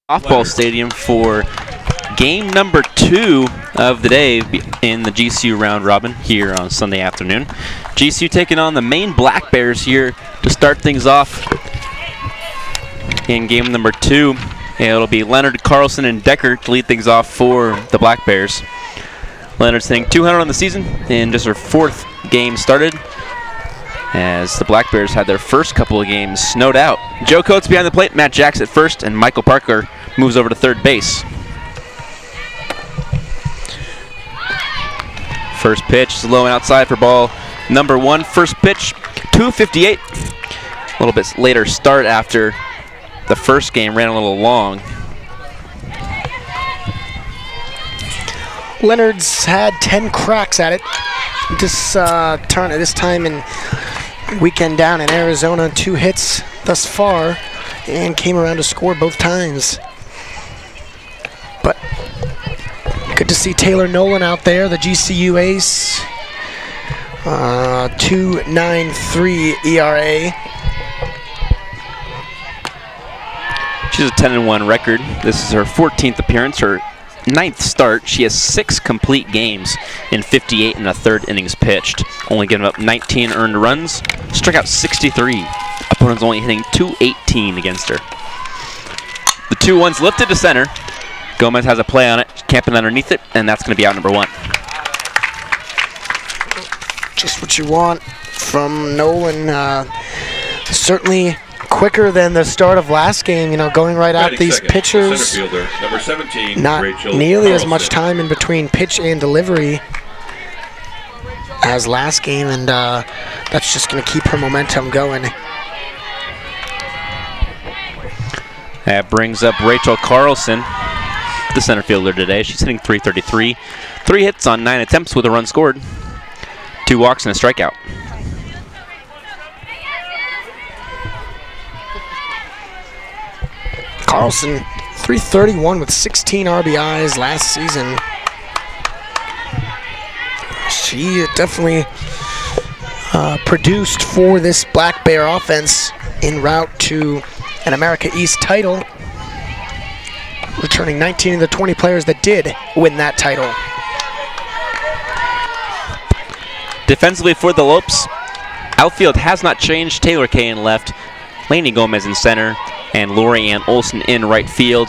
Softball Stadium for game number 2 of the day in the GCU round robin here on Sunday afternoon. GCU taking on the Maine Black Bears here to start things off in game number 2. It'll be Leonard, Carlson, and Decker to lead things off for the Black Bears. Leonard's hitting .200 on the season in just her 4th game started, as the Black Bears had their first couple of games snowed out. Joe Coates behind the plate, Matt Jacks at first, and Michael Parker moves over to third base. First pitch is low and outside for ball number 1. First pitch, 2:58. A little bit later start after the first game ran a little long. Leonard's had 10 cracks at it this time in weekend down in Arizona. 2 hits thus far and came around to score both times. But good to see Taylor Nolan out there, the GCU ace. 2.93 ERA. She's a 10-1 record. This is her 14th appearance, her 9th start. She has 6 complete games in 58 and a third innings pitched, only giving up 19 earned runs, struck out 63. Opponents only hitting .218 against her. The 2-1's lifted to center. Gomez has a play on it, camping underneath it, and that's going to be out number 1. Just what you want from Nolan. Certainly quicker than the start of last game, going right at these pitchers. Number 17, not Rachel nearly as Carlson. much time in between pitch and delivery as last game, and that's just going to keep her momentum going. That brings up Rachel Carlson, the center fielder today. She's hitting .333. 3 hits on 9 attempts with a run scored. 2 walks and a strikeout. Carlson, .331 with 16 RBIs last season. She definitely produced for this Black Bear offense en route to an America East title, returning 19 of the 20 players that did win that title. Defensively for the Lopes, outfield has not changed. Taylor Kay in left, Lainey Gomez in center, and Lori Ann Olson in right field.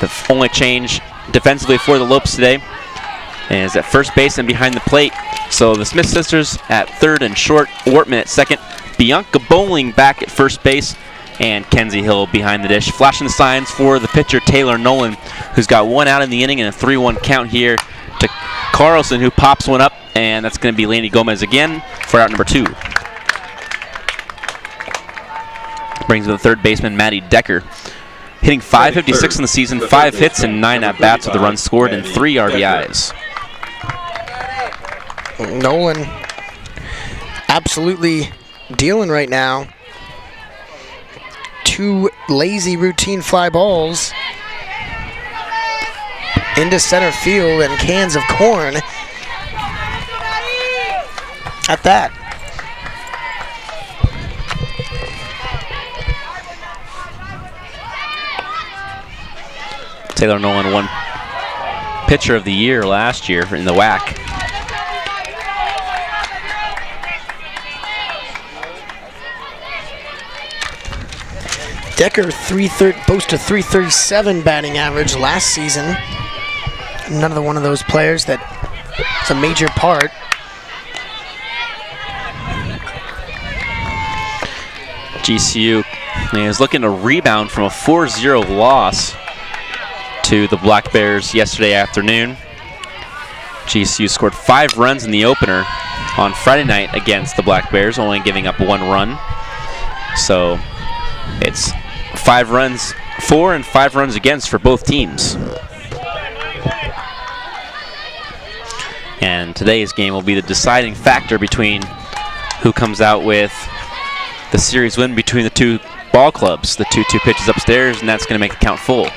The only change defensively for the Lopes today is at first base and behind the plate. So the Smith sisters at third and short, Wortman at second, Bianca Bowling back at first base, and Kenzie Hill behind the dish. Flashing the signs for the pitcher Taylor Nolan, who's got 1 out in the inning and a 3-1 count here to Carlson, who pops one up, and that's going to be Lainey Gomez again for out number 2. Brings in the third baseman, Maddie Decker, hitting .556 in the season, 5 hits and 9 at-bats with a run scored and 3 RBIs. Nolan absolutely dealing right now. 2 lazy routine fly balls into center field and cans of corn at that. Taylor Nolan won pitcher of the year last year in the WAC. Decker boasted a .337 batting average last season. Another one of those players that is a major part. GCU is looking to rebound from a 4-0 loss to the Black Bears yesterday afternoon. GCU scored 5 runs in the opener on Friday night against the Black Bears, only giving up 1 run. So it's 5 runs for and 5 runs against for both teams. And today's game will be the deciding factor between who comes out with the series win between the 2 ball clubs. The 2-2 pitches upstairs, and that's going to make the count full.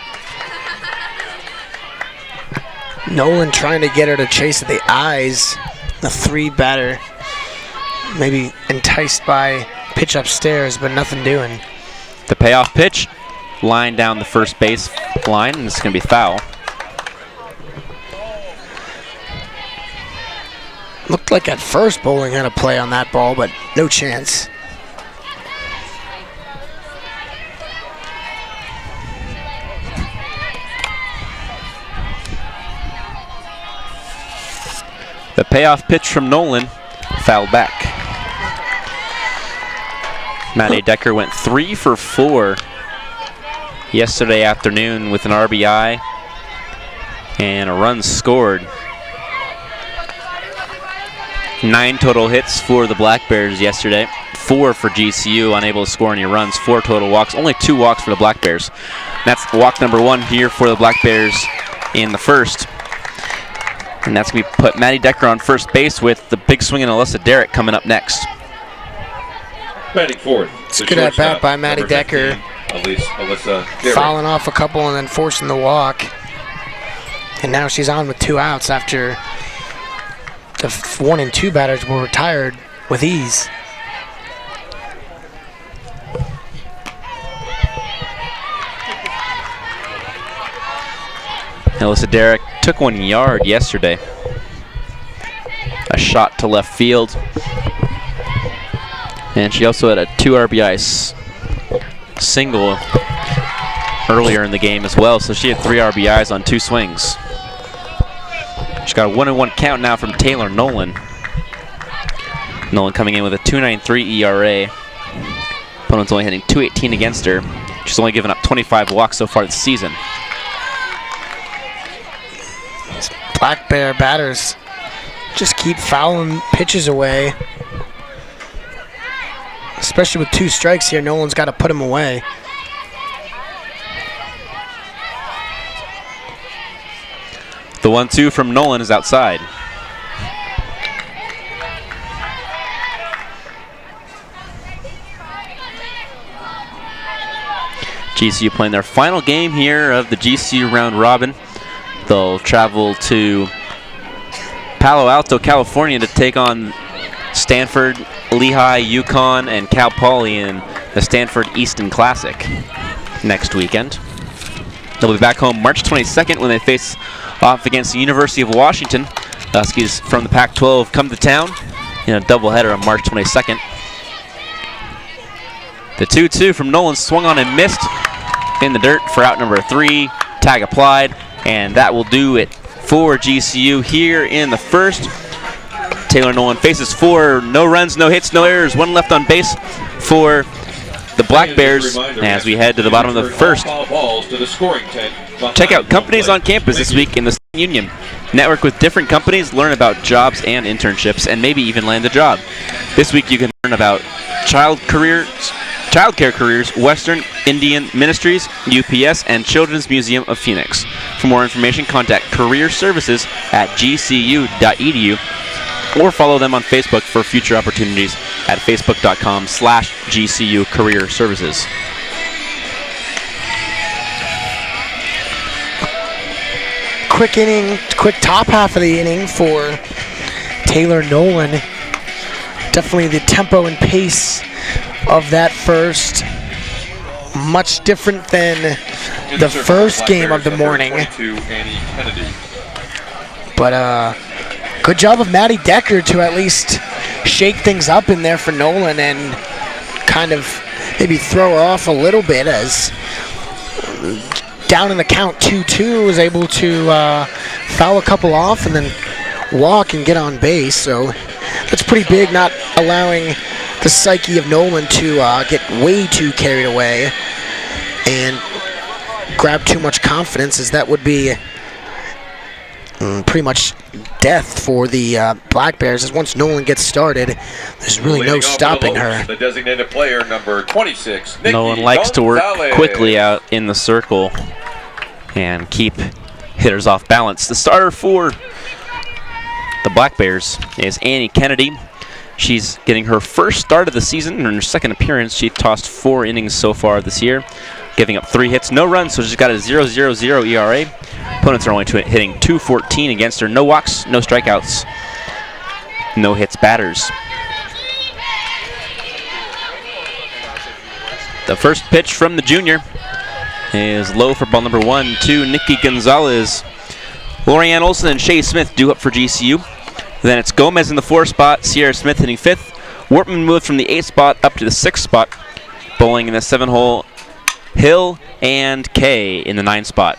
Nolan trying to get her to chase at the eyes. The 3 batter, maybe enticed by pitch upstairs, but nothing doing. The payoff pitch line down the first base line, and it's going to be foul. Looked like at first Bowling had a play on that ball, but no chance. The payoff pitch from Nolan fouled back. Maddie Decker went 3 for 4 yesterday afternoon with an RBI and a run scored. 9 total hits for the Black Bears yesterday. 4 for GCU, unable to score any runs. 4 total walks, only 2 walks for the Black Bears. That's walk number 1 here for the Black Bears in the first. And that's going to put Maddie Decker on first base with the big swing and Alyssa Derrick coming up next. Batting fourth. It's a good at bat by Maddie Decker. Alyssa Derrick. Fouling off a couple and then forcing the walk. And now she's on with 2 outs after the 1 and 2 batters were retired with ease. Alyssa Derrick took 1 yard yesterday. A shot to left field. And she also had a 2 RBI single earlier in the game as well, so she had 3 RBIs on 2 swings. She's got a 1-1 count now from Taylor Nolan. Nolan coming in with a 2.93 ERA. Opponent's only hitting .218 against her. She's only given up 25 walks so far this season. Black Bear batters just keep fouling pitches away. Especially with 2 strikes here, Nolan's got to put him away. The 1-2 from Nolan is outside. GCU playing their final game here of the GCU round robin. They'll travel to Palo Alto, California to take on Stanford, Lehigh, UConn, and Cal Poly in the Stanford Easton Classic next weekend. They'll be back home March 22nd when they face off against the University of Washington. Huskies from the Pac-12 come to town in a doubleheader on March 22nd. The 2-2 from Nolan swung on and missed in the dirt for out number 3. Tag applied, and that will do it for GCU here in the first. Taylor Nolan faces 4, no runs, no hits, no errors, 1 left on base for the Black Bears as we head to the bottom of the first. Check out companies on campus this week in the Student Union. Network with different companies, learn about jobs and internships, and maybe even land a job. This week you can learn about childcare careers, Western Indian Ministries, UPS, and Children's Museum of Phoenix. For more information, contact Career Services at gcu.edu or follow them on Facebook for future opportunities at facebook.com/GCU Career Services. Quick inning, quick top half of the inning for Taylor Nolan. Definitely the tempo and pace of that first, much different than the first game of the morning. But good job of Maddie Decker to at least shake things up in there for Nolan and kind of maybe throw her off a little bit, as down in the count 2-2 was able to foul a couple off and then walk and get on base. So that's pretty big, not allowing the psyche of Nolan to get way too carried away and grab too much confidence, as that would be pretty much death for the Black Bears, as once Nolan gets started, there's really no stopping her. The designated player, number 26, Nikki Nolan likes to work Gonzalez. quickly out in the circle and keep hitters off balance. The starter for the Black Bears is Annie Kennedy. She's getting her first start of the season. In her second appearance, she tossed 4 innings so far this year, giving up 3 hits, no runs, so she's got a 0.00 ERA. Opponents are only hitting .214 against her. No walks, no strikeouts, no hits batters. The first pitch from the junior is low for ball number 1 to Nikki Gonzalez. Lorianne Olson and Shay Smith due up for GCU. Then it's Gomez in the 4th spot, Sierra Smith hitting 5th. Wortman moved from the 8th spot up to the 6th spot. Bowling in the 7-hole, Hill and Kay in the 9th spot.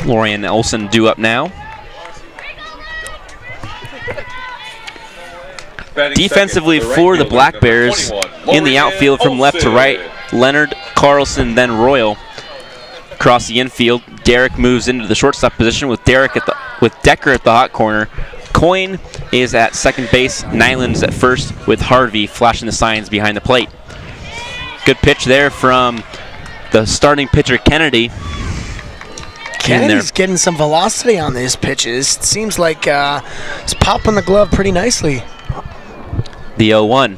Lorianne Olson due up now. Defensively for the Black Bears, in the outfield from left to right, Leonard, Carlson, then Royal. Across the infield, Derek moves into the shortstop position with Decker at the hot corner. Coyne is at second base, Nyland's at first, with Harvey flashing the signs behind the plate. Good pitch there from the starting pitcher, Kennedy. Kennedy's getting some velocity on these pitches. It seems like he's popping the glove pretty nicely. The 0-1.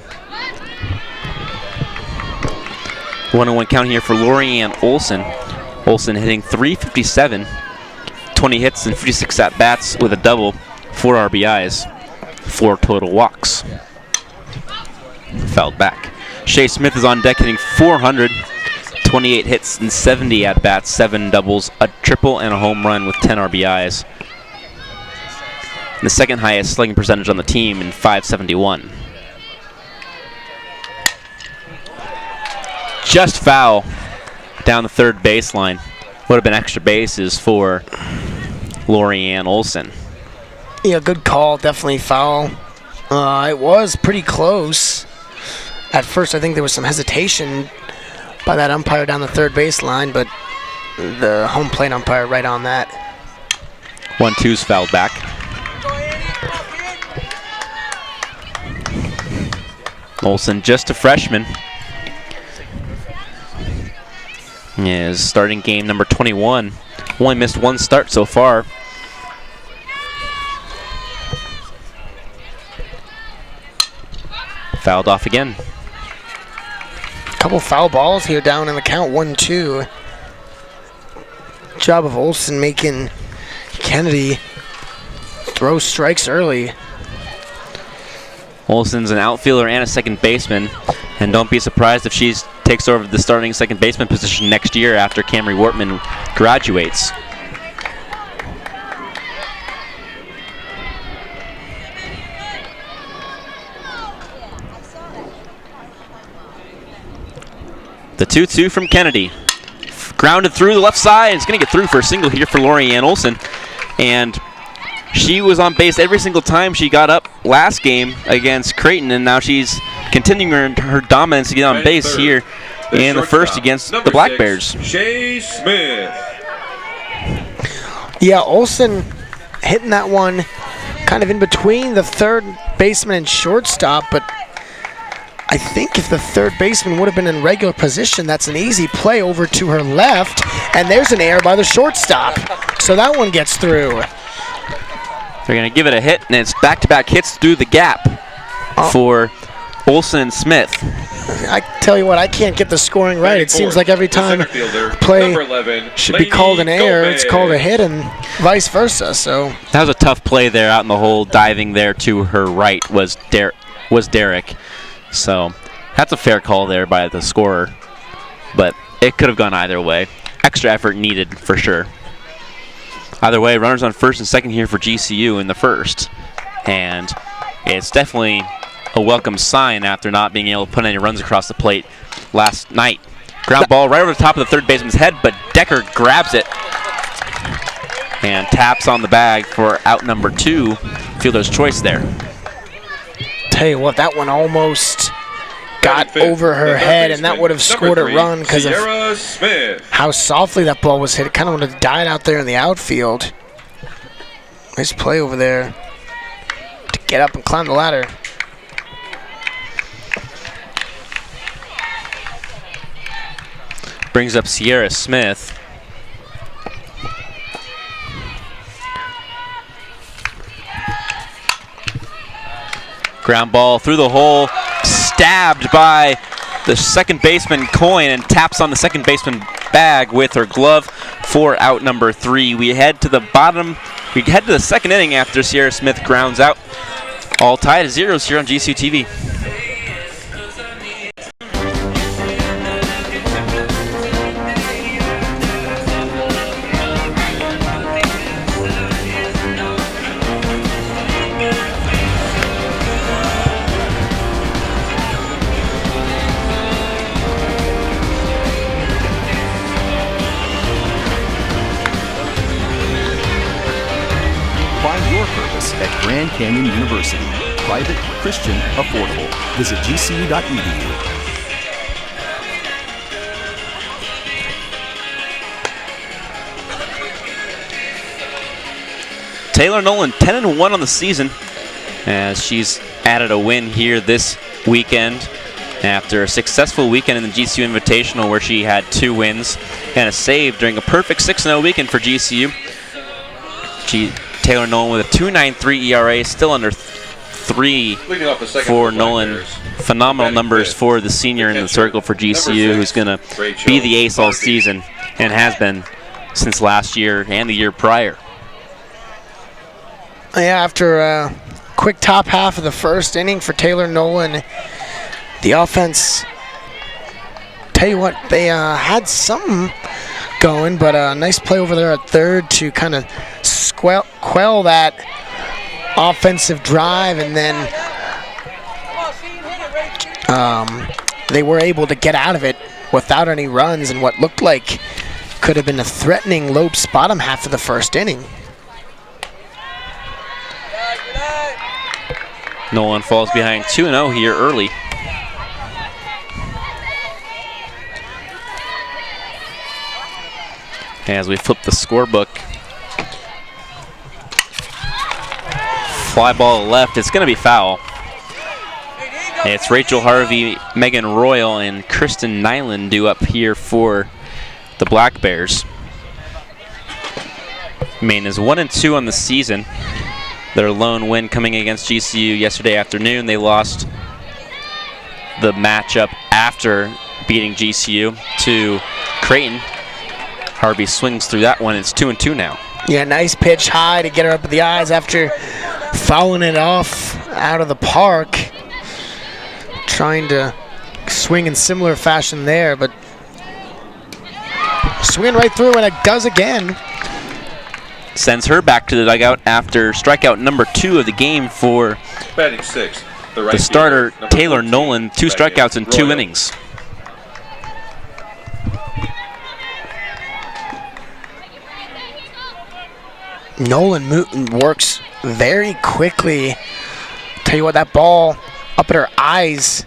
1-1 count here for Lorianne Olson. Olson hitting .357, 20 hits and 56 at-bats with a double, 4 RBIs, 4 total walks. Fouled back. Shay Smith is on deck hitting .400, 28 hits and 70 at-bats, 7 doubles, a triple, and a home run with 10 RBIs. The second highest slugging percentage on the team in .571. Just foul down the third baseline. Would have been extra bases for Lorianne Olson. Yeah, good call. Definitely foul. It was pretty close. At first, I think there was some hesitation by that umpire down the third baseline, but the home plate umpire right on that. 1-2's fouled back. Olson, just a freshman, is starting game number 21. Only missed 1 start so far. Fouled off again. Couple foul balls here down in the count, 1-2. Job of Olson making Kennedy throw strikes early. Olson's an outfielder and a second baseman, and don't be surprised if she takes over the starting second baseman position next year after Camry Wortman graduates. The 2-2 from Kennedy. Grounded through the left side. It's going to get through for a single here for Lorianne Olson. And she was on base every single time she got up last game against Creighton, and now she's continuing her dominance to get on base here in the first against the Black Bears. Shay Smith. Yeah, Olson hitting that one kind of in between the third baseman and shortstop, but I think if the third baseman would have been in regular position, that's an easy play over to her left, and there's an error by the shortstop. So that one gets through. They're going to give it a hit, and it's back-to-back hits through the gap for Olson and Smith. I tell you what, I can't get the scoring right. It seems like every time play should be called an error, it's called a hit, and vice versa. So that was a tough play there out in the hole. Diving there to her right was Derek. So that's a fair call there by the scorer, but it could have gone either way. Extra effort needed for sure. Either way, runners on first and second here for GCU in the first, and it's definitely a welcome sign after not being able to put any runs across the plate last night. Ground ball right over the top of the third baseman's head, but Decker grabs it and taps on the bag for out number 2. Fielder's choice there. Tell you what, that one almost got over her head, and that would have scored a run because of how softly that ball was hit. It kind of would have died out there in the outfield. Nice play over there to get up and climb the ladder. Brings up Sierra Smith. Ground ball through the hole, stabbed by the second baseman Coyne, and taps on the second baseman bag with her glove for out number 3. We head to the second inning after Sierra Smith grounds out. All tied at 0s here on GCU TV. your purpose at Grand Canyon University. Private, Christian, affordable. Visit gcu.edu. Taylor Nolan 10-1 on the season as she's added a win here this weekend after a successful weekend in the GCU Invitational where she had 2 wins and a save during a perfect 6-0 weekend for GCU. Taylor Nolan with a 2.93 ERA, still under 3 for Nolan. Phenomenal numbers for the senior in the circle for GCU, who's going to be the ace all season and has been since last year and the year prior. Yeah, after a quick top half of the first inning for Taylor Nolan, the offense, tell you what, they had something going, but a nice play over there at third to kind of quell that offensive drive, and then they were able to get out of it without any runs in what looked like could have been a threatening Lopes bottom half of the first inning. Nolan falls behind 2-0 here early. As we flip the scorebook. Fly ball left, it's going to be foul. It's Rachel Harvey, Megan Royal, and Kristen Nyland due up here for the Black Bears. Maine is 1-2 on the season. Their lone win coming against GCU yesterday afternoon. They lost the matchup after beating GCU to Creighton. Harvey swings through that one. It's 2-2 now. Yeah, nice pitch high to get her up at the eyes after fouling it off out of the park. Trying to swing in similar fashion there, but swinging right through, and it does again. Sends her back to the dugout after strikeout number 2 of the game for batting 6th, the starter Taylor Nolan. 2 strikeouts in 2 innings. Nolan works very quickly. Tell you what, that ball up at her eyes,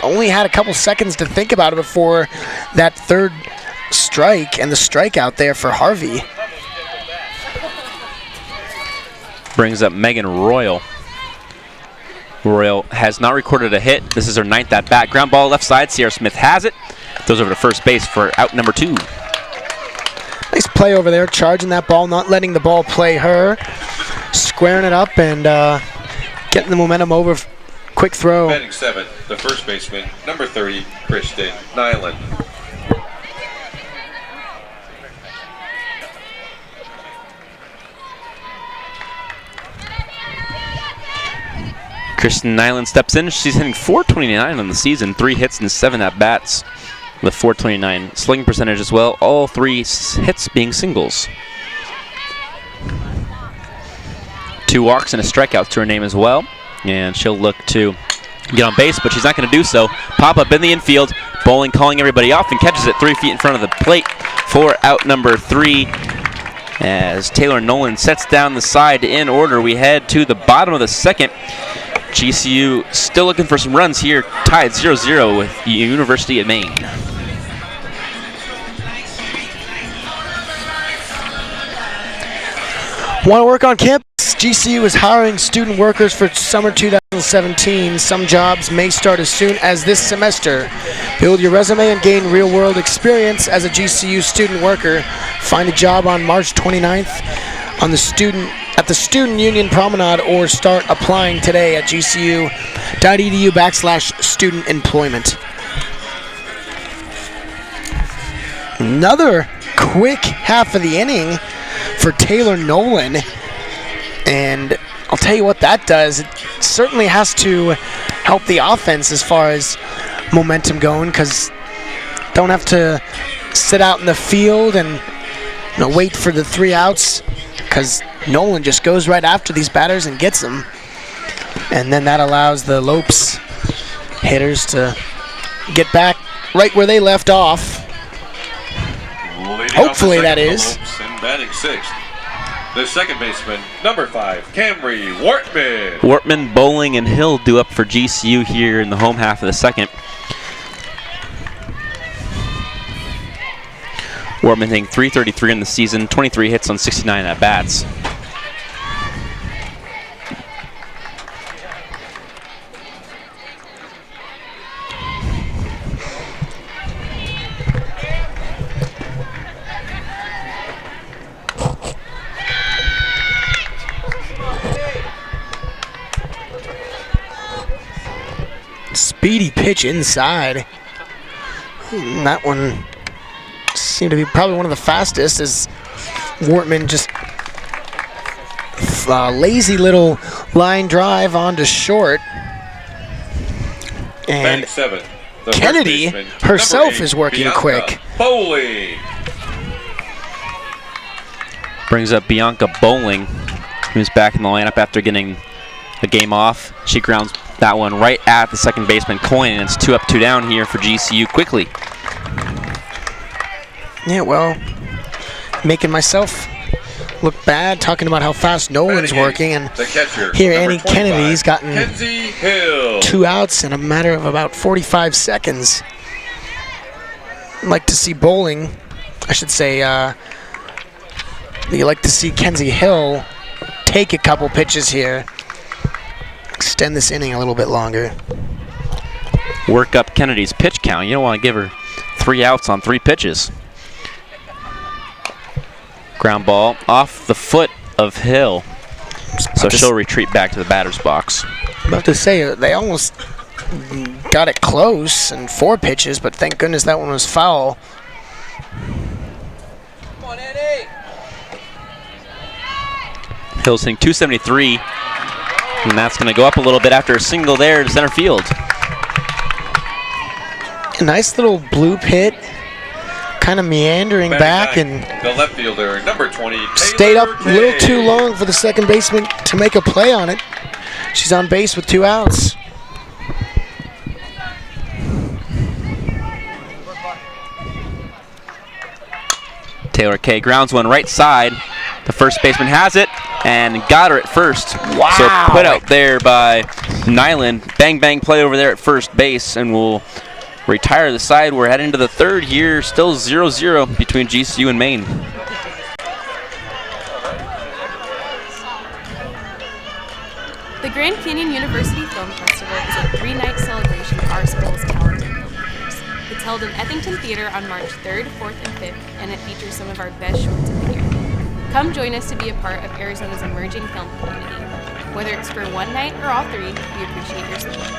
only had a couple seconds to think about it before that third strike and the strikeout there for Harvey. Brings up Megan Royal. Royal has not recorded a hit. This is her 9th at bat. Ground ball left side. Sierra Smith has it. Throws over to first base for out number 2. Nice play over there, charging that ball, not letting the ball play her. Squaring it up and getting the momentum over. Quick throw. Batting 7th, the first baseman, number 30, Kristen Nyland. Kristen Nyland steps in. She's hitting .429 on the season. 3 hits and 7 at-bats with .429 slugging percentage as well. All 3 hits being singles. 2 walks and a strikeout to her name as well. And she'll look to get on base, but she's not going to do so. Pop up in the infield. Bowling calling everybody off and catches it 3 feet in front of the plate for out number 3. As Taylor Nolan sets down the side in order, we head to the bottom of the second. GCU still looking for some runs here, tied 0-0 with the University of Maine. Want to work on campus? GCU is hiring student workers for summer 2017. Some jobs may start as soon as this semester. Build your resume and gain real-world experience as a GCU student worker. Find a job on March 29th on at the Student Union Promenade, or start applying today at gcu.edu/student employment. Another quick half of the inning for Taylor Nolan, and I'll tell you what that does. It certainly has to help the offense as far as momentum going, because don't have to sit out in the field and wait for the 3 outs, because Nolan just goes right after these batters and gets them. And then that allows the Lopes hitters to get back right where they left off. Hopefully that is. Batting 6th, The second baseman, number 5, Camry Wortman. Wortman, Bowling, and Hill due up for GCU here in the home half of the second. Wortman hitting .333 in the season, 23 hits on 69 at-bats. Speedy pitch inside. That one seemed to be probably one of the fastest as Wortman just lazy little line drive onto short. And seventh, Kennedy herself is working quick. Bowling. Brings up Bianca Bowling, who's back in the lineup after getting a game off. She grounds that one right at the second baseman Coyne, and it's 2 up, 2 down here for GCU quickly. Yeah, well, making myself look bad, talking about how fast Nolan's working, and The catcher, here number Annie 25, Kennedy's gotten Kenzie Hill. 2 outs in a matter of about 45 seconds. I'd like to see Bowling, I should say, you like to see Kenzie Hill take a couple pitches here. Extend this inning a little bit longer. Work up Kennedy's pitch count. You don't want to give her 3 outs on 3 pitches. Ground ball off the foot of Hill. So she'll retreat back to the batter's box. About to say, they almost got it close in 4 pitches, but thank goodness that one was foul. Come on, Eddie. Hill's hitting .273, and that's going to go up a little bit after a single there to center field. A nice little bloop hit, kind of meandering back, and the left fielder, number 20, stayed up a little Taylor too Kay. long for the second baseman to make a play on it. She's on base with 2 outs. Taylor Kay grounds one right side. The first baseman has it and got her at first. Wow. So put out there by Nyland. Bang, bang play over there at first base, and we'll retire the side. We're heading to the third here, still 0-0 between GCU and Maine. The Grand Canyon University Film Festival is a 3-night celebration of our school's talented filmmakers. It's held in Ethington Theater on March 3rd, 4th, and 5th, and it features some of our best shorts of the year. Come join us to be a part of Arizona's emerging film community. Whether it's for one night or all 3, we appreciate your support.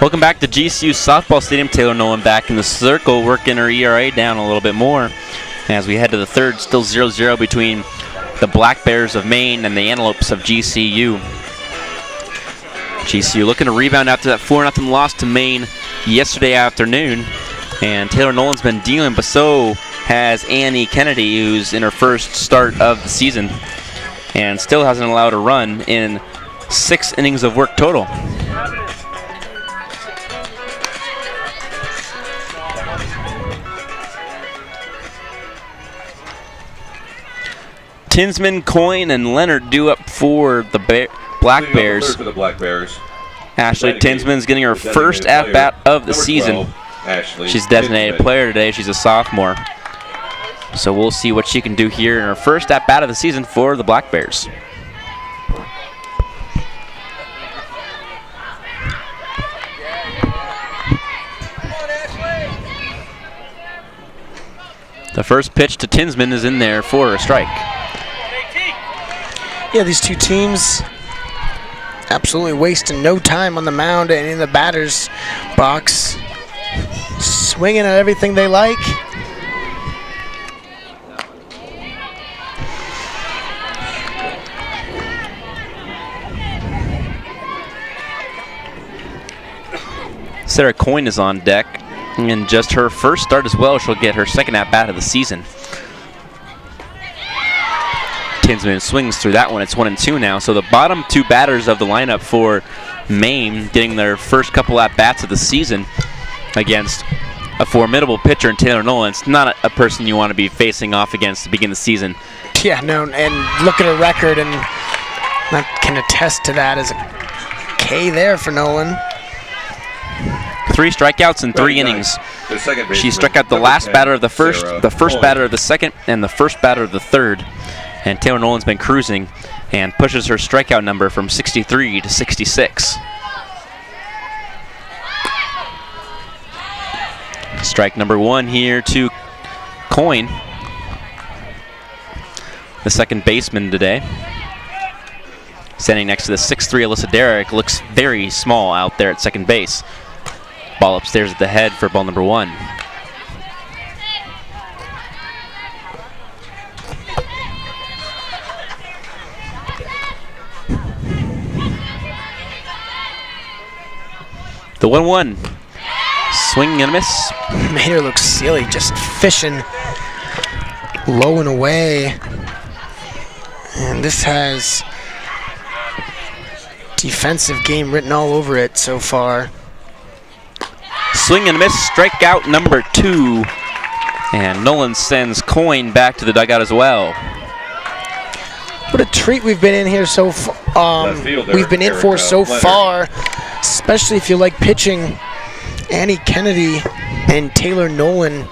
Welcome back to GCU Softball Stadium. Taylor Nolan back in the circle, working her ERA down a little bit more. As we head to the third, still 0-0 between the Black Bears of Maine and the Antelopes of GCU. GCU looking to rebound after that 4-0 loss to Maine yesterday afternoon. And Taylor Nolan's been dealing, but so has Annie Kennedy, who's in her first start of the season and still hasn't allowed a run in 6 innings of work total. Tinsman, Coyne, and Leonard due up for the Black Bears. For the Black Bears. Ashley Tinsman's getting her first at-bat of the season. She's designated player today. She's a sophomore. So we'll see what she can do here in her first at-bat of the season for the Black Bears. The first pitch to Tinsman is in there for a strike. Yeah, these two teams absolutely wasting no time on the mound and in the batter's box. Swinging at everything they like. Sarah Coyne is on deck, and just her first start as well. She'll get her second at-bat of the season. Tinsman swings through that one. It's 1-2 now. So the bottom two batters of the lineup for Maine getting their first couple at-bats of the season against a formidable pitcher in Taylor Nolan. It's not a person you want to be facing off against to begin the season. Yeah, no, and look at her record, and I can attest to that as a K there for Nolan. 3 strikeouts in 3 innings. She struck out the last batter of the first batter of the second, and the first batter of the third. And Taylor Nolan's been cruising and pushes her strikeout number from 63 to 66. Strike number 1 here to Coyne, the second baseman today. Standing next to the 6'3" Alyssa Derrick, looks very small out there at second base. Ball upstairs at the head for ball number 1. The 1-1. Swing and a miss. Made her look silly, just fishing low and away. And this has defensive game written all over it so far. Swing and a miss, strikeout number 2. And Nolan sends Coyne back to the dugout as well. What a treat we've been in here so far. We've been in for so far, especially if you like pitching. Annie Kennedy and Taylor Nolan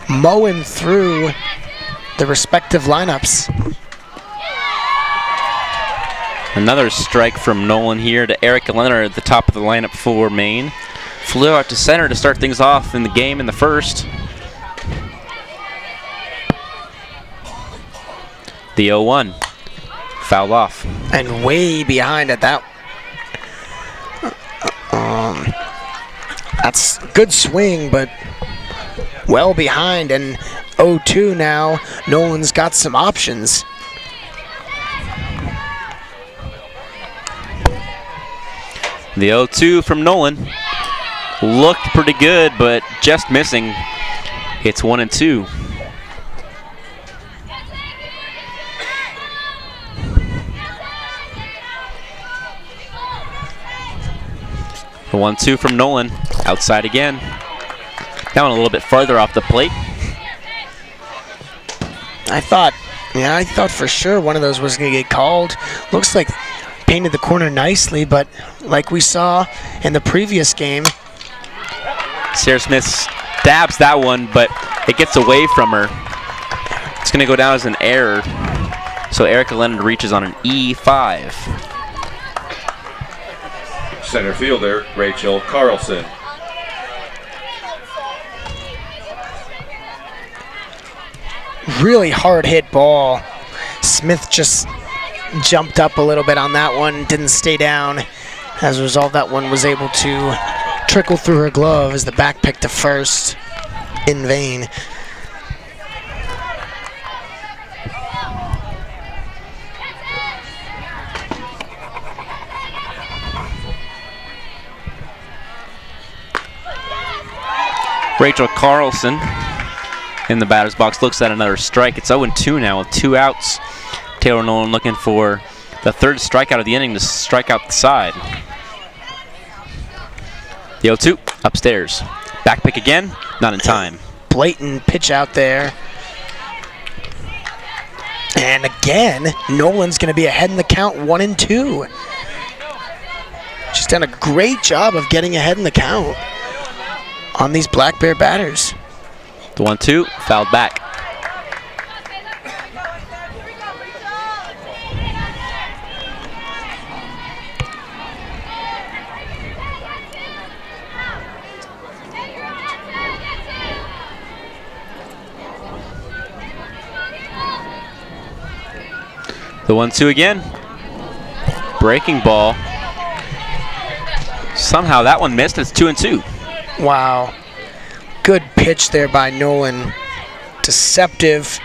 mowing through the respective lineups. Another strike from Nolan here to Erica Leonard at the top of the lineup for Maine. Flew out to center to start things off in the game in the first. The 0-1. Fouled off. And way behind at that. That's good swing, but well behind. And 0-2 now. Nolan's got some options. The 0-2 from Nolan. Looked pretty good, but just missing. It's 1-2. The 1-2 from Nolan. Outside again. That one a little bit farther off the plate. I thought for sure one of those was going to get called. Looks like painted the corner nicely, but like we saw in the previous game. Sarah Smith stabs that one, but it gets away from her. It's going to go down as an error. So Erica Leonard reaches on an E5. Center fielder, Rachel Carlson. Really hard hit ball. Smith just jumped up a little bit on that one, didn't stay down. As a result, that one was able to trickle through her glove as the back pick to first in vain. Rachel Carlson in the batter's box looks at another strike. It's 0-2 now with 2 outs. Taylor Nolan looking for the third strikeout of the inning to strike out the side. The 0-2 upstairs. Back pick again, not in time. Blatant pitch out there. And again, Nolan's going to be ahead in the count, 1-2. She's done a great job of getting ahead in the count on these Black Bear batters. The 1-2 fouled back. The 1-2 again. Breaking ball. Somehow that one missed. It's 2-2. Wow. Good pitch there by Nolan. Deceptive.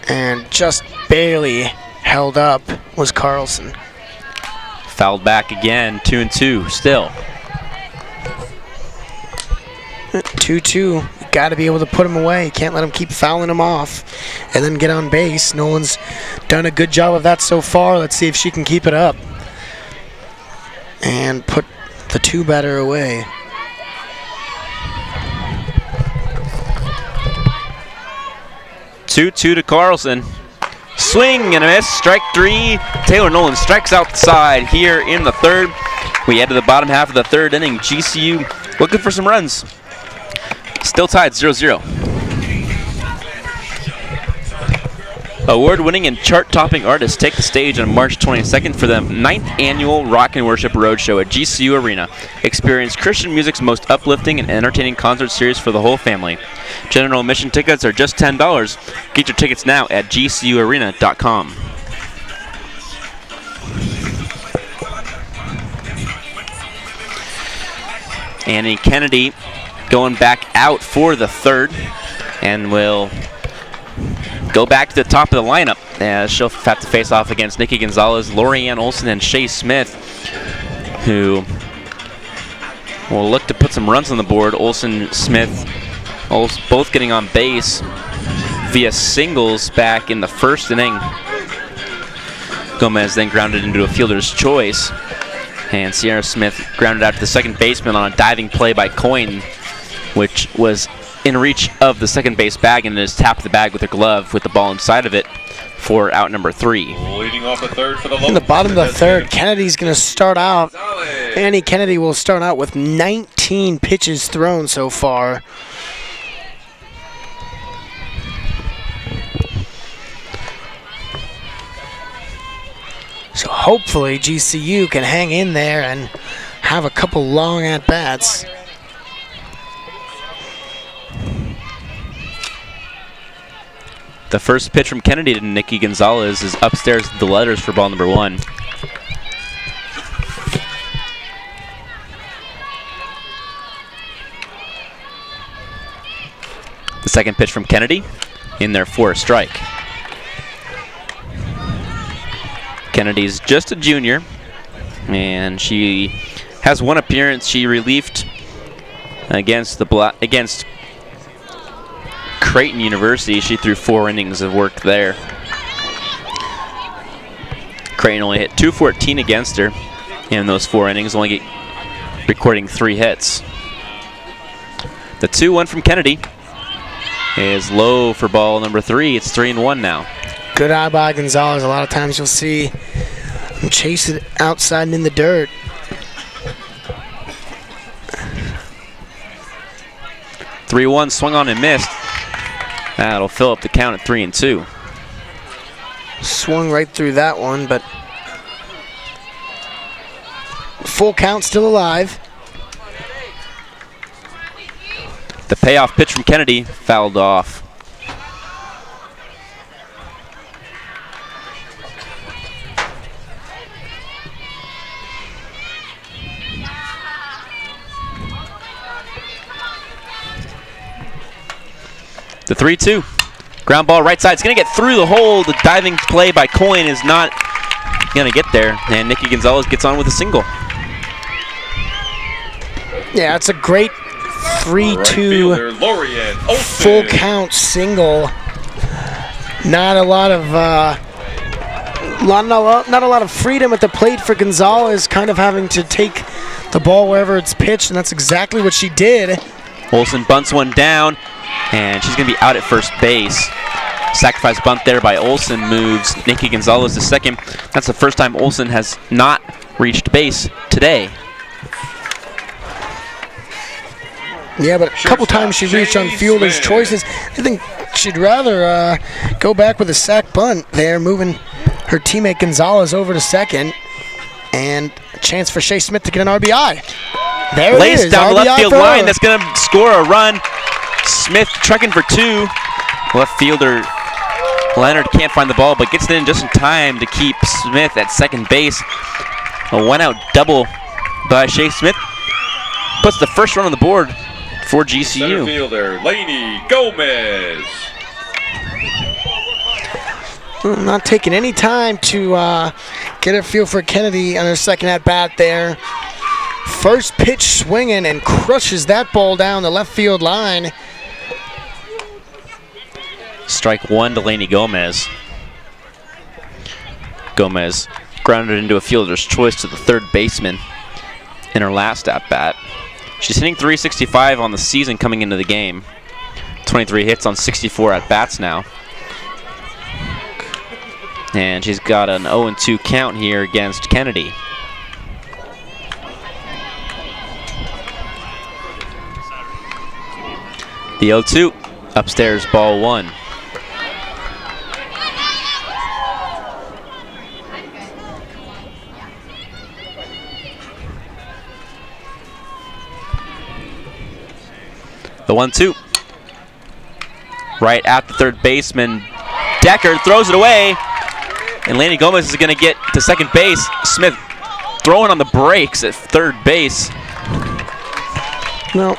And just barely held up was Carlson. Fouled back again. 2-2 still. 2-2. You got to be able to put him away. You can't let him keep fouling him off. and then get on base. Nolan's done a good job of that so far. Let's see if she can keep it up and put the 2-batter away. Two to Carlson. Swing and a miss. Strike 3. Taylor Nolan strikes outside here in the third. We head to the bottom half of the third inning. GCU looking for some runs. Still tied 0-0. Award-winning and chart-topping artists take the stage on March 22nd for the 9th annual Rock and Worship Roadshow at GCU Arena. Experience Christian music's most uplifting and entertaining concert series for the whole family. General admission tickets are just $10. Get your tickets now at gcuarena.com. Annie Kennedy going back out for the third and will go back to the top of the lineup as she'll have to face off against Nikki Gonzalez, Lorianne Olson, and Shay Smith, who will look to put some runs on the board. Olson, Smith, both getting on base via singles back in the first inning. Gomez then grounded into a fielder's choice, and Sierra Smith grounded out to the second baseman on a diving play by Coyne, which was in reach of the second base bag and has tapped the bag with her glove with the ball inside of it for out number 3. Leading off the third for the In the bottom of the third, Kennedy's going to start out. Annie Kennedy will start out with 19 pitches thrown so far. So hopefully GCU can hang in there and have a couple long at-bats. The first pitch from Kennedy to Nikki Gonzalez is upstairs the letters for ball number 1. The second pitch from Kennedy in there for a strike. Kennedy's just a junior, and she has one appearance. She relieved against Creighton University. She threw 4 innings of work there. Creighton only hit 214 against her in those 4 innings, only recording 3 hits. The 2-1 from Kennedy is low for ball number 3. It's 3-1 now. Good eye by Gonzalez. A lot of times you'll see him chase it outside and in the dirt. (3-1) swung on and missed. That'll fill up the count at 3-2. Swung right through that one, but full count still alive. The payoff pitch from Kennedy fouled off. The 3-2. Ground ball right side. It's going to get through the hole. The diving play by Coyne is not going to get there. And Nikki Gonzalez gets on with a single. Yeah, it's a great 3-2 full count single. Not a lot of freedom at the plate for Gonzalez, kind of having to take the ball wherever it's pitched, and that's exactly what she did. Olson bunts one down, and she's going to be out at first base. Sacrifice bunt there by Olson moves Nikki Gonzalez to second. That's the first time Olson has not reached base today. Yeah, but a couple times she reached on fielder's choices. I think she'd rather go back with a sac bunt there, moving her teammate Gonzalez over to second. And a chance for Shay Smith to get an RBI. There it is. Lays down the RBI left field for her. line. That's going to score a run. Smith trekking for 2. Left fielder Leonard can't find the ball, but gets it in just in time to keep Smith at second base. A one-out double by Shay Smith puts the first run on the board for GCU. Center fielder Lainey Gomez. Not taking any time to get a feel for Kennedy on her second at-bat there. First pitch swinging and crushes that ball down the left field line. Strike one to Lainey Gomez. Gomez grounded into a fielder's choice to the third baseman in her last at-bat. She's hitting .365 on the season coming into the game. 23 hits on 64 at-bats now. And she's got an 0-2 count here against Kennedy. The 0-2, upstairs, ball one. The 1-2. Right at the third baseman. Decker throws it away. And Lainey Gomez is going to get to second base. Smith throwing on the brakes at third base. No.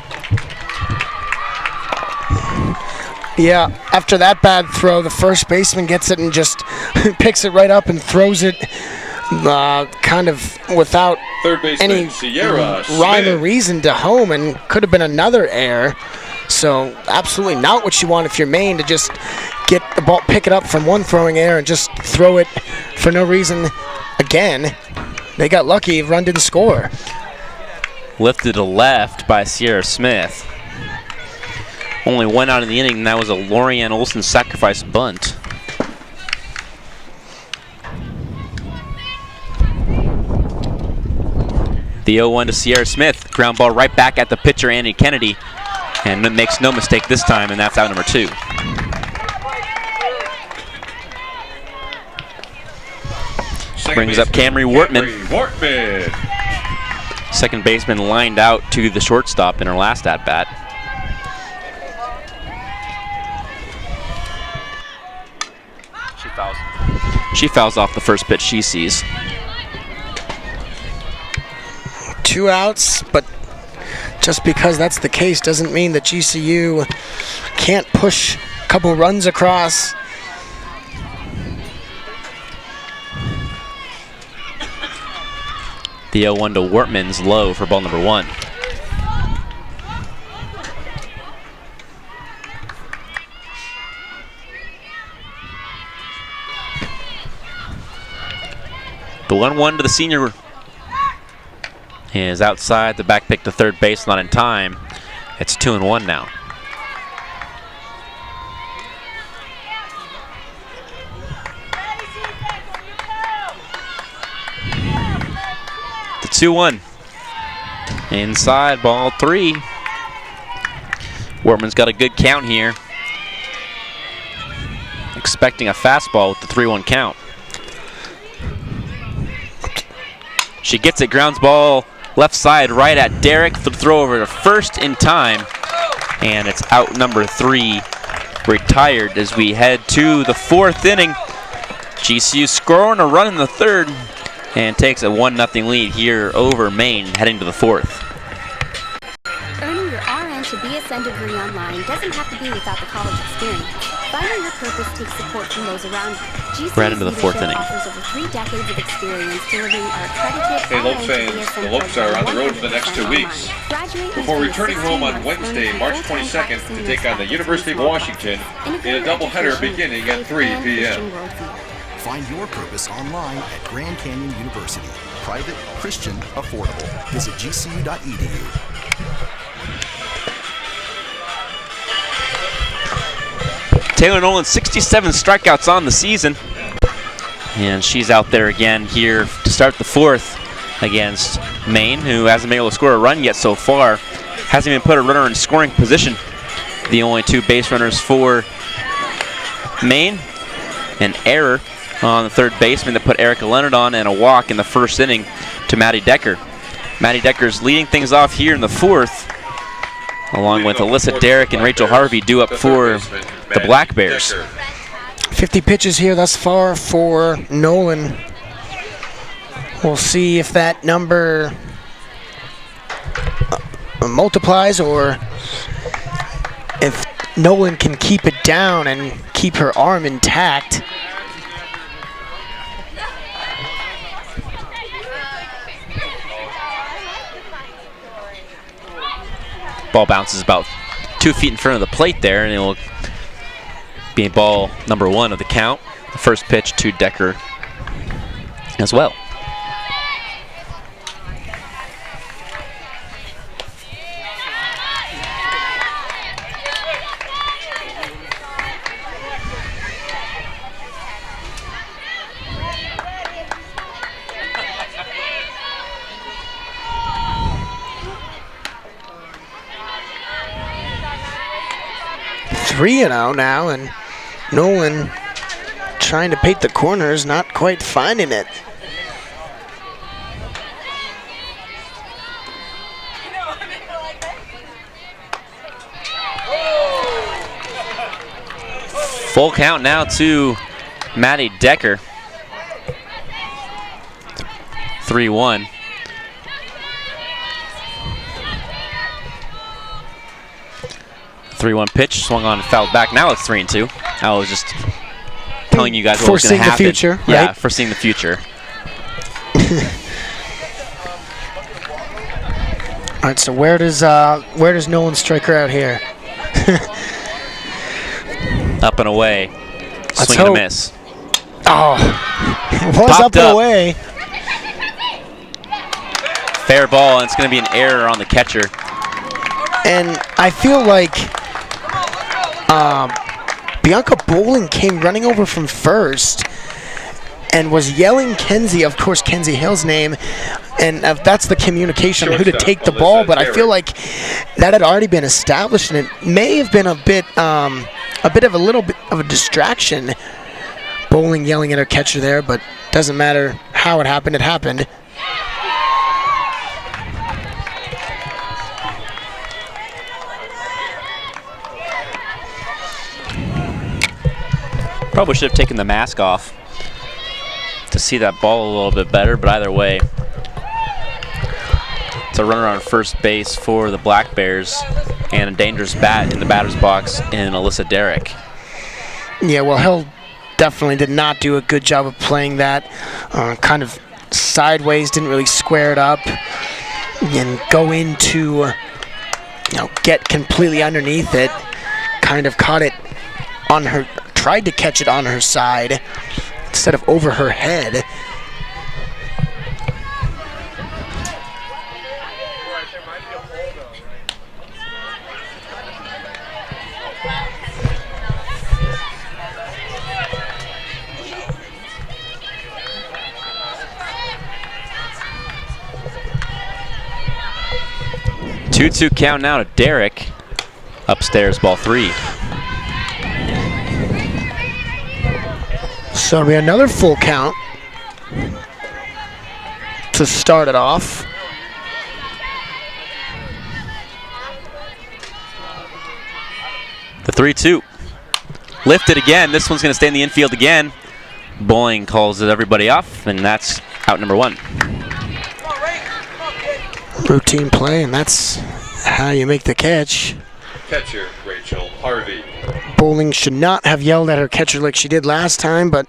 Yeah, after that bad throw, the first baseman gets it and just picks it right up and throws it kind of without any rhyme or reason to home, and could have been another error. So absolutely not what you want if you're Maine, to just get the ball, pick it up from one throwing error and just throw it for no reason again. They got lucky, run didn't score. Lifted to left by Sierra Smith. Only one out in the inning, and that was a Lorianne Olson sacrifice bunt. The 0-1 to Sierra Smith. Ground ball right back at the pitcher, Annie Kennedy. And it makes no mistake this time, and that's out number two. Brings up Camry Wortman. Second baseman lined out to the shortstop in her last at-bat. She fouls off the first pitch she sees. 2 outs, but just because that's the case doesn't mean that GCU can't push a couple runs across. The 0-1 to Wortman's low for ball number one. The 1-1 to the senior is outside. The back pick to third base, not in time. It's 2-1 now. The 2-1. Inside, ball three. Wortman's got a good count here. Expecting a fastball with the 3-1 count. She gets it, grounds ball left side right at Derrick. The throw over to first in time. And it's out number three, retired as we head to the fourth inning. GCU scoring a run in the third and takes a 1-0 lead here over Maine heading to the fourth. Earning your RN to BSN degree online doesn't have to be without the college experience. Finding your purpose takes support from those around you. Right into the fourth inning. Offers over 3 decades of experience delivering our accredited Hey, Lopes fans, the Lopes are on the road for the next 2 weeks. Before returning home on Wednesday, March 22nd, to take on the University of Washington in a doubleheader beginning at 3 p.m. Find your purpose online at Grand Canyon University. Private, Christian, affordable. Visit gcu.edu. Taylor Nolan, 67 strikeouts on the season. And she's out there again here to start the fourth against Maine, who hasn't been able to score a run yet so far. Hasn't even put a runner in scoring position. The only 2 base runners for Maine. An error on the third baseman that put Erica Leonard on, and a walk in the first inning to Maddie Decker. Maddie Decker's leading things off here in the fourth, along with Alyssa Derrick and Rachel Harvey due up for the Black Bears. 50 pitches here thus far for Nolan. We'll see if that number multiplies or if Nolan can keep it down and keep her arm intact. Ball bounces about 2 feet in front of the plate there, and it will being ball number 1 of the count. The first pitch to Decker as well. Three and out now, and Nolan trying to paint the corners, not quite finding it. Full count now to Maddie Decker. 3-1. Pitch, swung on and fouled back. Now it's 3-2. I was just telling you guys what was going to happen. Foreseeing the future, yeah, right? foreseeing the future. All right, so where does Nolan strike her out here? Up and away. Swing and a miss. Oh, it was Popped up and up. away. Fair ball, and it's going to be an error on the catcher. And I feel like Bianca Bowling came running over from first and was yelling Kenzie, of course, Kenzie Hill's name, and that's the communication on who to take the ball. But I feel like that had already been established, and it may have been a bit of a distraction. Bowling yelling at her catcher there, but doesn't matter how it happened. It happened. Probably should have taken the mask off to see that ball a little bit better, but either way, it's a runner on first base for the Black Bears and a dangerous bat in the batter's box in Alyssa Derrick. Yeah, well, Hill definitely did not do a good job of playing that. Kind of sideways, didn't really square it up, and go into, get completely underneath it. Kind of caught it on her, tried to catch it on her side instead of over her head. Two count now to Derrick. Upstairs, ball 3. So it'll be another full count to start it off. The 3-2. Lifted again. This one's going to stay in the infield again. Bowling calls everybody off, and that's out number 1. Routine play, and that's how you make the catch. Catcher, Rachel Harvey. Bowling should not have yelled at her catcher like she did last time, but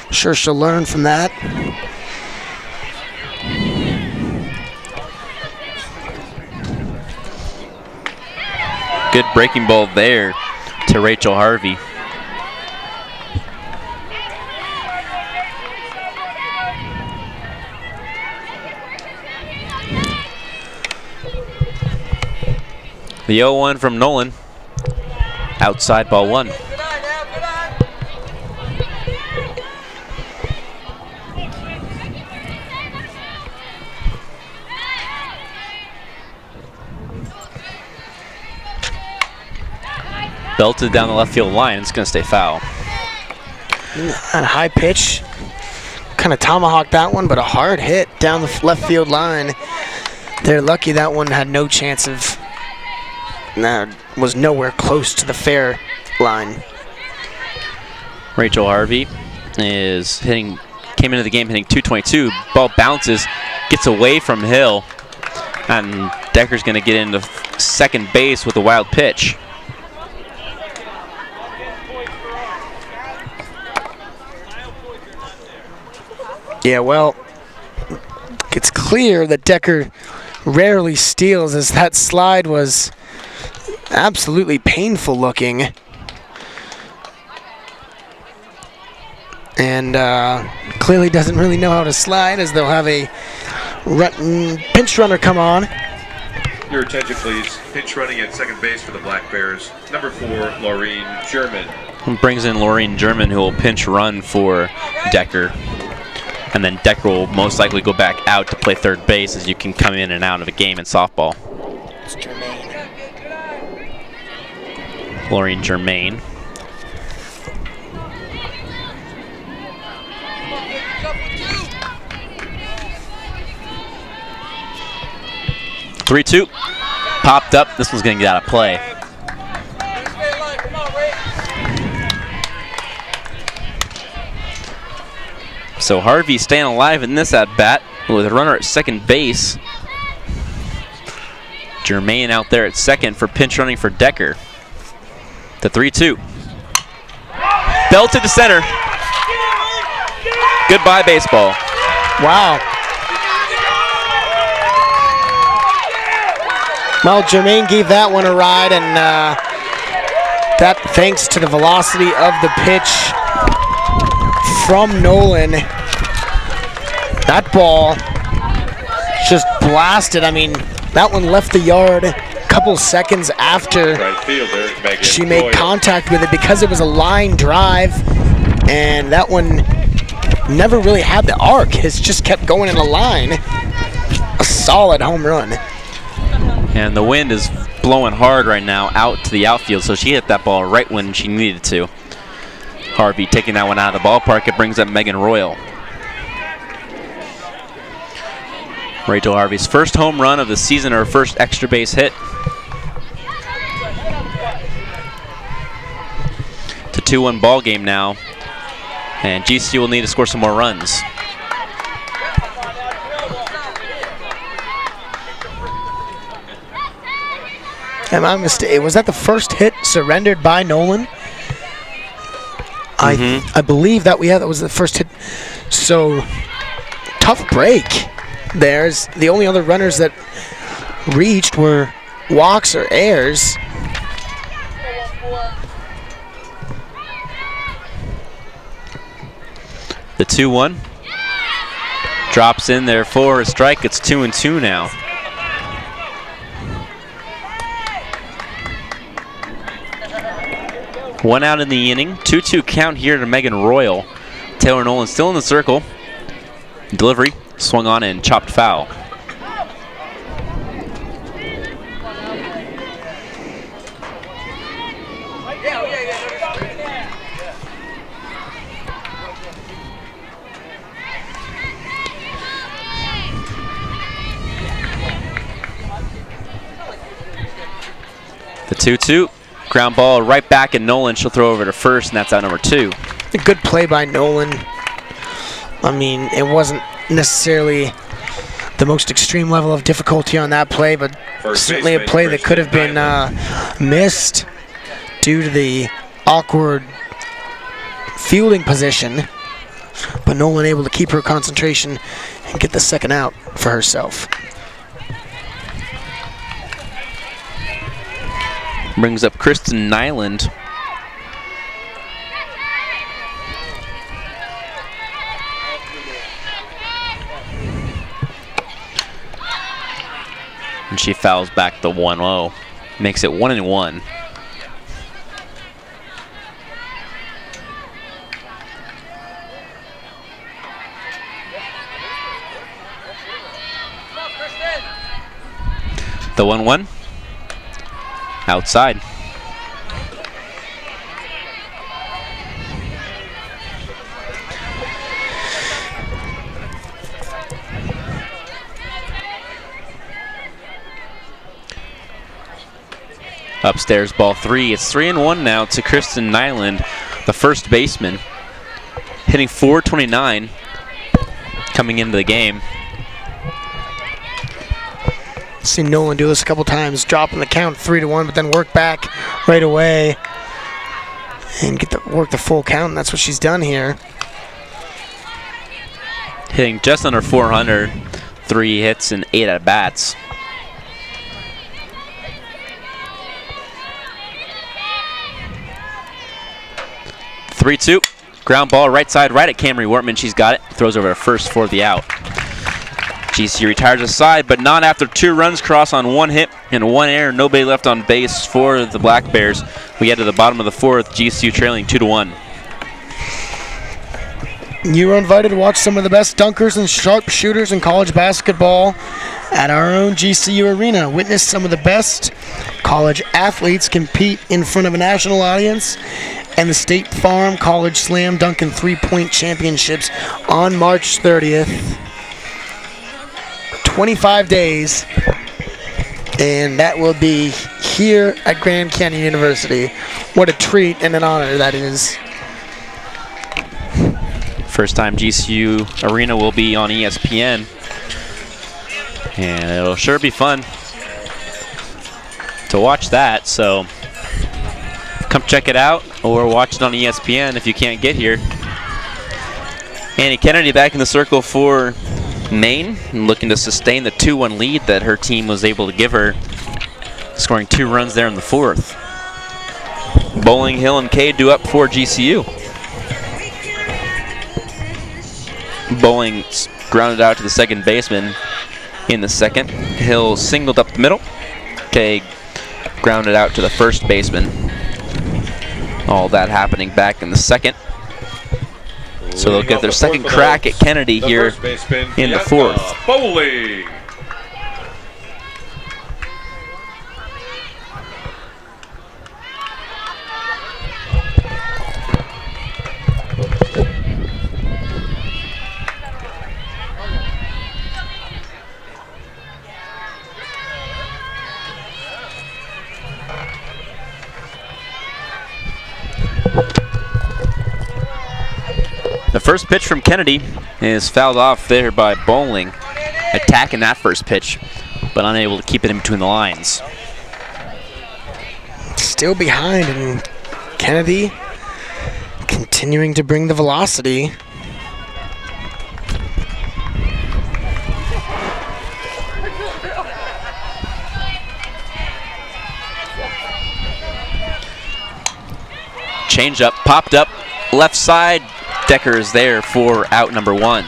I'm sure she'll learn from that. Good breaking ball there to Rachel Harvey. The 0-1 from Nolan. Outside, ball 1. Belted down the left field line. It's going to stay foul. On a high pitch, kind of tomahawked that one, but a hard hit down the left field line. They're lucky that one had no chance of, was nowhere close to the fair line. Rachel Harvey came into the game hitting .222. Ball bounces, gets away from Hill, and Decker's going to get into second base with a wild pitch. Yeah, well, it's clear that Decker rarely steals, as that slide was absolutely painful looking. and clearly doesn't really know how to slide, as they'll have a pinch runner come on. Your attention, please. Pinch running at second base for the Black Bears. Number 4, Laureen German. Brings in Laureen German, who will pinch run for Decker. And then Decker will most likely go back out to play third base, as you can come in and out of a game in softball. It's Germain. Laureen Germain. Three-two. Popped up. This one's going to get out of play. So Harvey staying alive in this at-bat with a runner at second base. Germain out there at second for pinch running for Decker. The 3-2. Belted to center. Goodbye, baseball. Wow. Well, Germain gave that one a ride, and that thanks to the velocity of the pitch from Nolan. That ball just blasted. I mean, that one left the yard a couple seconds after Right fielder, Megan she made Royal. contact with it, because it was a line drive, and that one never really had the arc. It's just kept going in a line. A solid home run. And the wind is blowing hard right now out to the outfield, so she hit that ball right when she needed to. Harvey taking that one out of the ballpark. It brings up Megan Royal. Rachel Harvey's first home run of the season, her first extra base hit. It's a 2-1 ball game now, and GC will need to score some more runs. Am I mistaken? Was that the first hit surrendered by Nolan? I believe that that was the first hit. So tough break. There's the only other runners that reached were walks or errors. The 2-1 drops in there for a strike. It's 2-2 now. One out in the inning. 2-2 count here to Megan Royal. Taylor Nolan still in the circle. Delivery swung on and chopped foul. The 2-2. Ground ball right back, and Nolan, she'll throw over to first, and that's out number 2. A good play by Nolan. I mean, it wasn't necessarily the most extreme level of difficulty on that play, but First certainly a baseman, play that could have been missed due to the awkward fielding position. But Nolan able to keep her concentration and get the second out for herself. Brings up Kristen Nyland. And she fouls back the 1-0. Makes it 1-1. The 1-1. Outside. Upstairs, ball 3. It's 3-1 now to Kristen Nyland, the first baseman, hitting .429 coming into the game. Seen Nolan do this a couple times, dropping the count 3-1, but then work back right away and work the full count, and that's what she's done here. Hitting just under 400, 3 hits and 8 at bats. Ground ball right side, right at Camry Wortman. She's got it. Throws over to first for the out. GCU retires aside, but not after 2 runs cross on 1 hit and 1 error. Nobody left on base for the Black Bears. We get to the bottom of the 4th. GCU trailing 2-1. You are invited to watch some of the best dunkers and sharpshooters in college basketball at our own GCU Arena. Witness some of the best college athletes compete in front of a national audience and the State Farm College Slam Dunk and 3-Point Championships on March 30th. 25 days, and that will be here at Grand Canyon University. What a treat and an honor that is. First time GCU Arena will be on ESPN, and it'll sure be fun to watch that, so come check it out or watch it on ESPN if you can't get here. Annie Kennedy back in the circle for Maine, looking to sustain the 2-1 lead that her team was able to give her, scoring 2 runs there in the 4th. Bowling, Hill, and Cade do up for GCU. Bowling grounded out to the second baseman in the 2nd. Hill singled up the middle. Cade grounded out to the first baseman. All that happening back in the 2nd. So they'll get their second crack at Kennedy here in the 4th. Bowling. The first pitch from Kennedy is fouled off there by Bowling, attacking that first pitch, but unable to keep it in between the lines. Still behind, and Kennedy continuing to bring the velocity. Change up, popped up, left side. Decker is there for out number 1.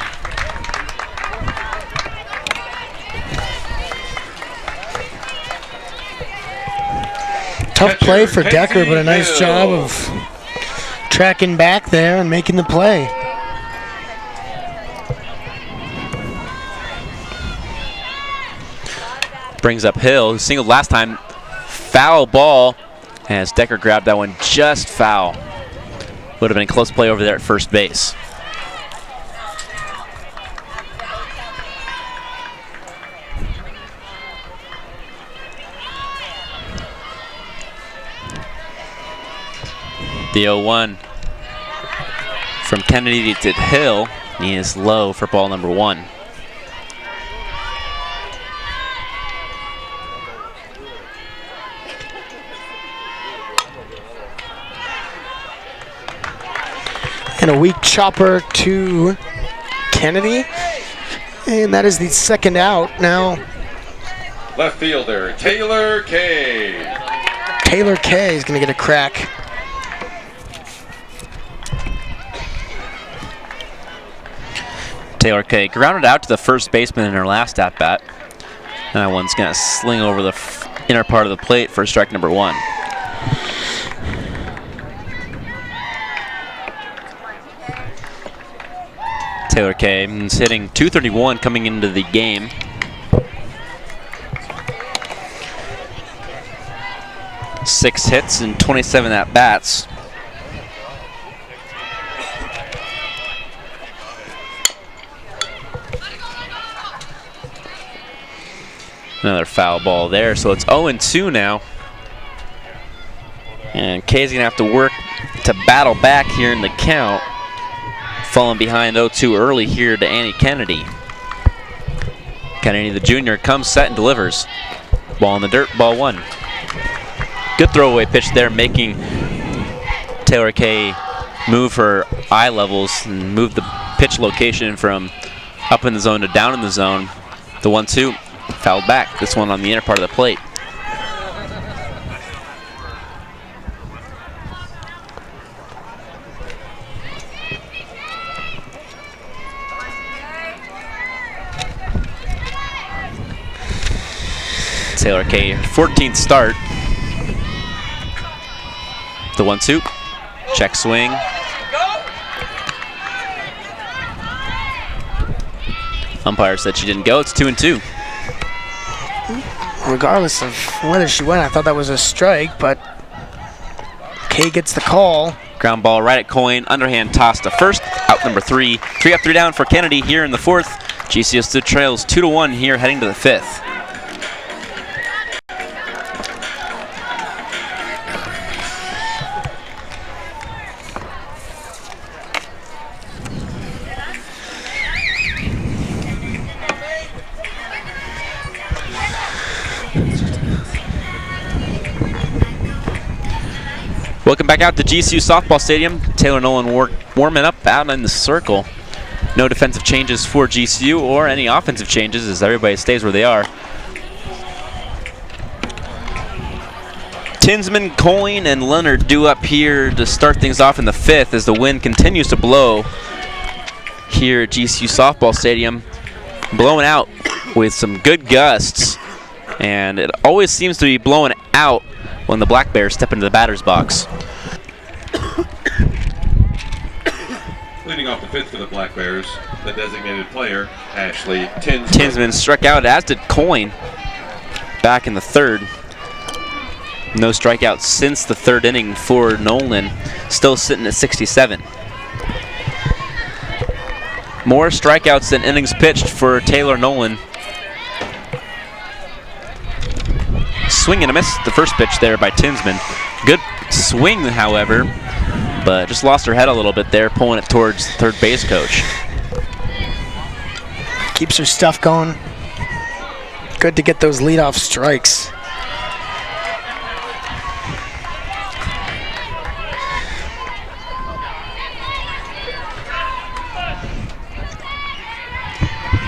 Tough play for Decker, but a nice job of tracking back there and making the play. Brings up Hill, who singled last time. Foul ball as Decker grabbed that one just foul. Would have been a close play over there at first base. The 0-1 from Kennedy to Hill. He is low for ball number 1. And a weak chopper to Kennedy. And that is the second out now. Left fielder, Taylor Kay. Taylor Kay is going to get a crack. Taylor Kay grounded out to the first baseman in her last at-bat. And that one's going to sling over the inner part of the plate for strike number 1. Taylor Kay is hitting .231 coming into the game. Six hits and 27 at-bats. Another foul ball there, so it's 0-2 now. And Kay's gonna have to work to battle back here in the count. Falling behind 0-2 early here to Annie Kennedy. Kennedy, the junior, comes set and delivers. Ball in the dirt, ball 1. Good throwaway pitch there, making Taylor Kay move her eye levels and move the pitch location from up in the zone to down in the zone. The 1-2 fouled back. This one on the inner part of the plate. Taylor Kay, her 14th start. The 1-2. Check swing. Umpire said she didn't go. It's 2-2. Regardless of whether she went, I thought that was a strike, but Kay gets the call. Ground ball right at Coyne. Underhand toss to first. Out number 3. 3 up, 3 down for Kennedy here in the 4th. GCU still trails 2-1 here heading to the 5th. Welcome back out to GCU Softball Stadium. Taylor Nolan warming up out in the circle. No defensive changes for GCU or any offensive changes as everybody stays where they are. Tinsman, Coyne, and Leonard due up here to start things off in the 5th as the wind continues to blow here at GCU Softball Stadium. Blowing out with some good gusts, and it always seems to be blowing out when the Black Bears step into the batter's box. Leading off the 5th for the Black Bears, the designated player, Ashley Tinsman. Tinsman struck out, as did Coyne, back in the 3rd. No strikeouts since the 3rd inning for Nolan, still sitting at 67. More strikeouts than innings pitched for Taylor Nolan. Swing and a miss the first pitch there by Tinsman. Good swing, however, but just lost her head a little bit there, pulling it towards the third base coach. Keeps her stuff going. Good to get those leadoff strikes.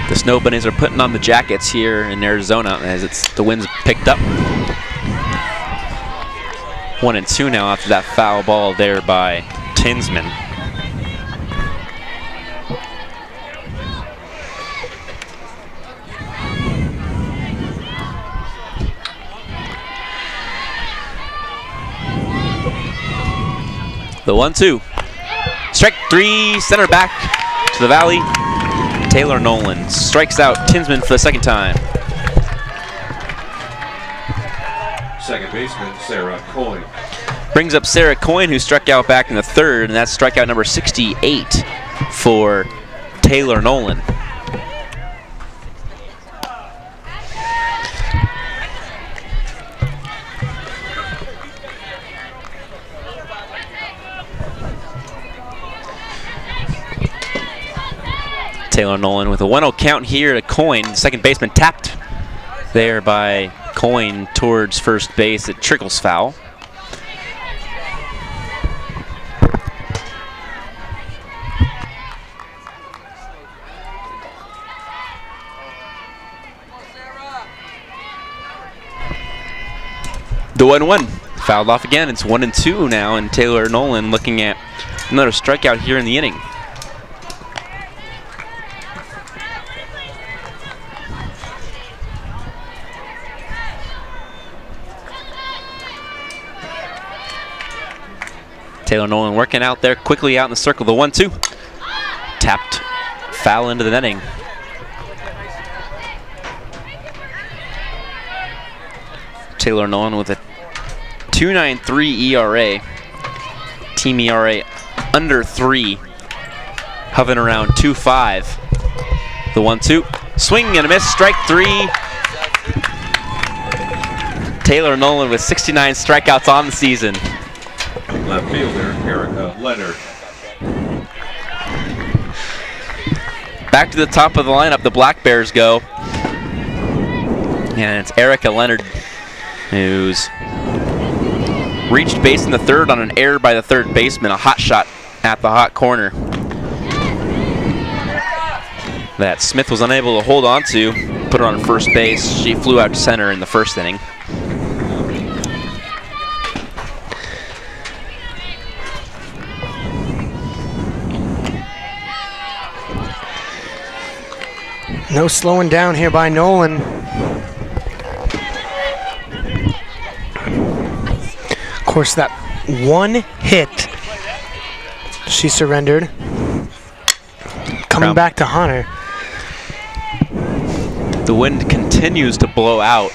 The Snow Bunnies are putting on the jackets here in Arizona as the wind's picked up. 1-2 now after that foul ball there by Tinsman. The 1-2. Strike 3, center back to the Valley. Taylor Nolan strikes out Tinsman for the 2nd time. Second baseman, Sarah Coyne. Brings up Sarah Coyne, who struck out back in the 3rd, and that's strikeout number 68 for Taylor Nolan. Taylor Nolan with a 1-0 count here to Coyne. Second baseman tapped there by Coyne towards first base. It trickles foul. The 1-1 fouled off again. It's 1-2 now, and Taylor Nolan looking at another strikeout here in the inning. Taylor Nolan working out there quickly out in the circle. The 1-2. Tapped foul into the netting. Taylor Nolan with a 2.93 ERA. Team ERA under 3. Hovering around 2.5. The 1-2. Swing and a miss. Strike 3. Taylor Nolan with 69 strikeouts on the season. Left fielder, Erica Leonard. Back to the top of the lineup, the Black Bears go. And it's Erica Leonard who's reached base in the 3rd on an error by the 3rd baseman, a hot shot at the hot corner that Smith was unable to hold on to, put her on first base. She flew out to center in the 1st inning. No slowing down here by Nolan. course, that one hit, she surrendered. Coming back to Hunter. The wind continues to blow out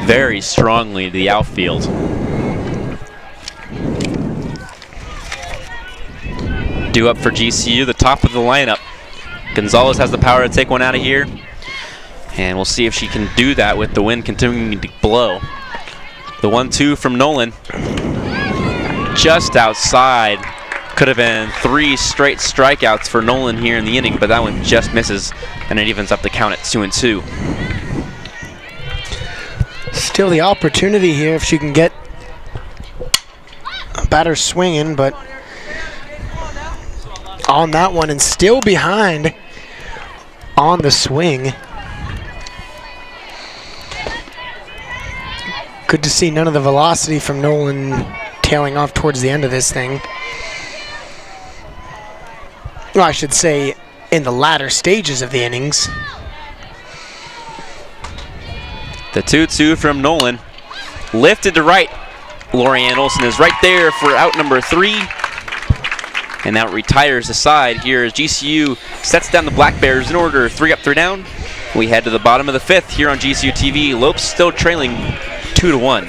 very strongly to the outfield. Due up for GCU, the top of the lineup. Gonzalez has the power to take one out of here. And we'll see if she can do that with the wind continuing to blow. The 1-2 from Nolan. Just outside. Could have been 3 straight strikeouts for Nolan here in the inning, but that one just misses, and it evens up the count at 2-2. Still the opportunity here if she can get a batter swinging, but on that one and still behind on the swing. Good to see none of the velocity from Nolan tailing off towards the end of this thing. Well, I should say in the latter stages of the innings. The 2-2 from Nolan. Lifted to right. Lorianne Olson is right there for out number 3. And that retires the side here as GCU sets down the Black Bears in order 3 up, 3 down. We head to the bottom of the 5th here on GCU TV. Lopes still trailing 2-1.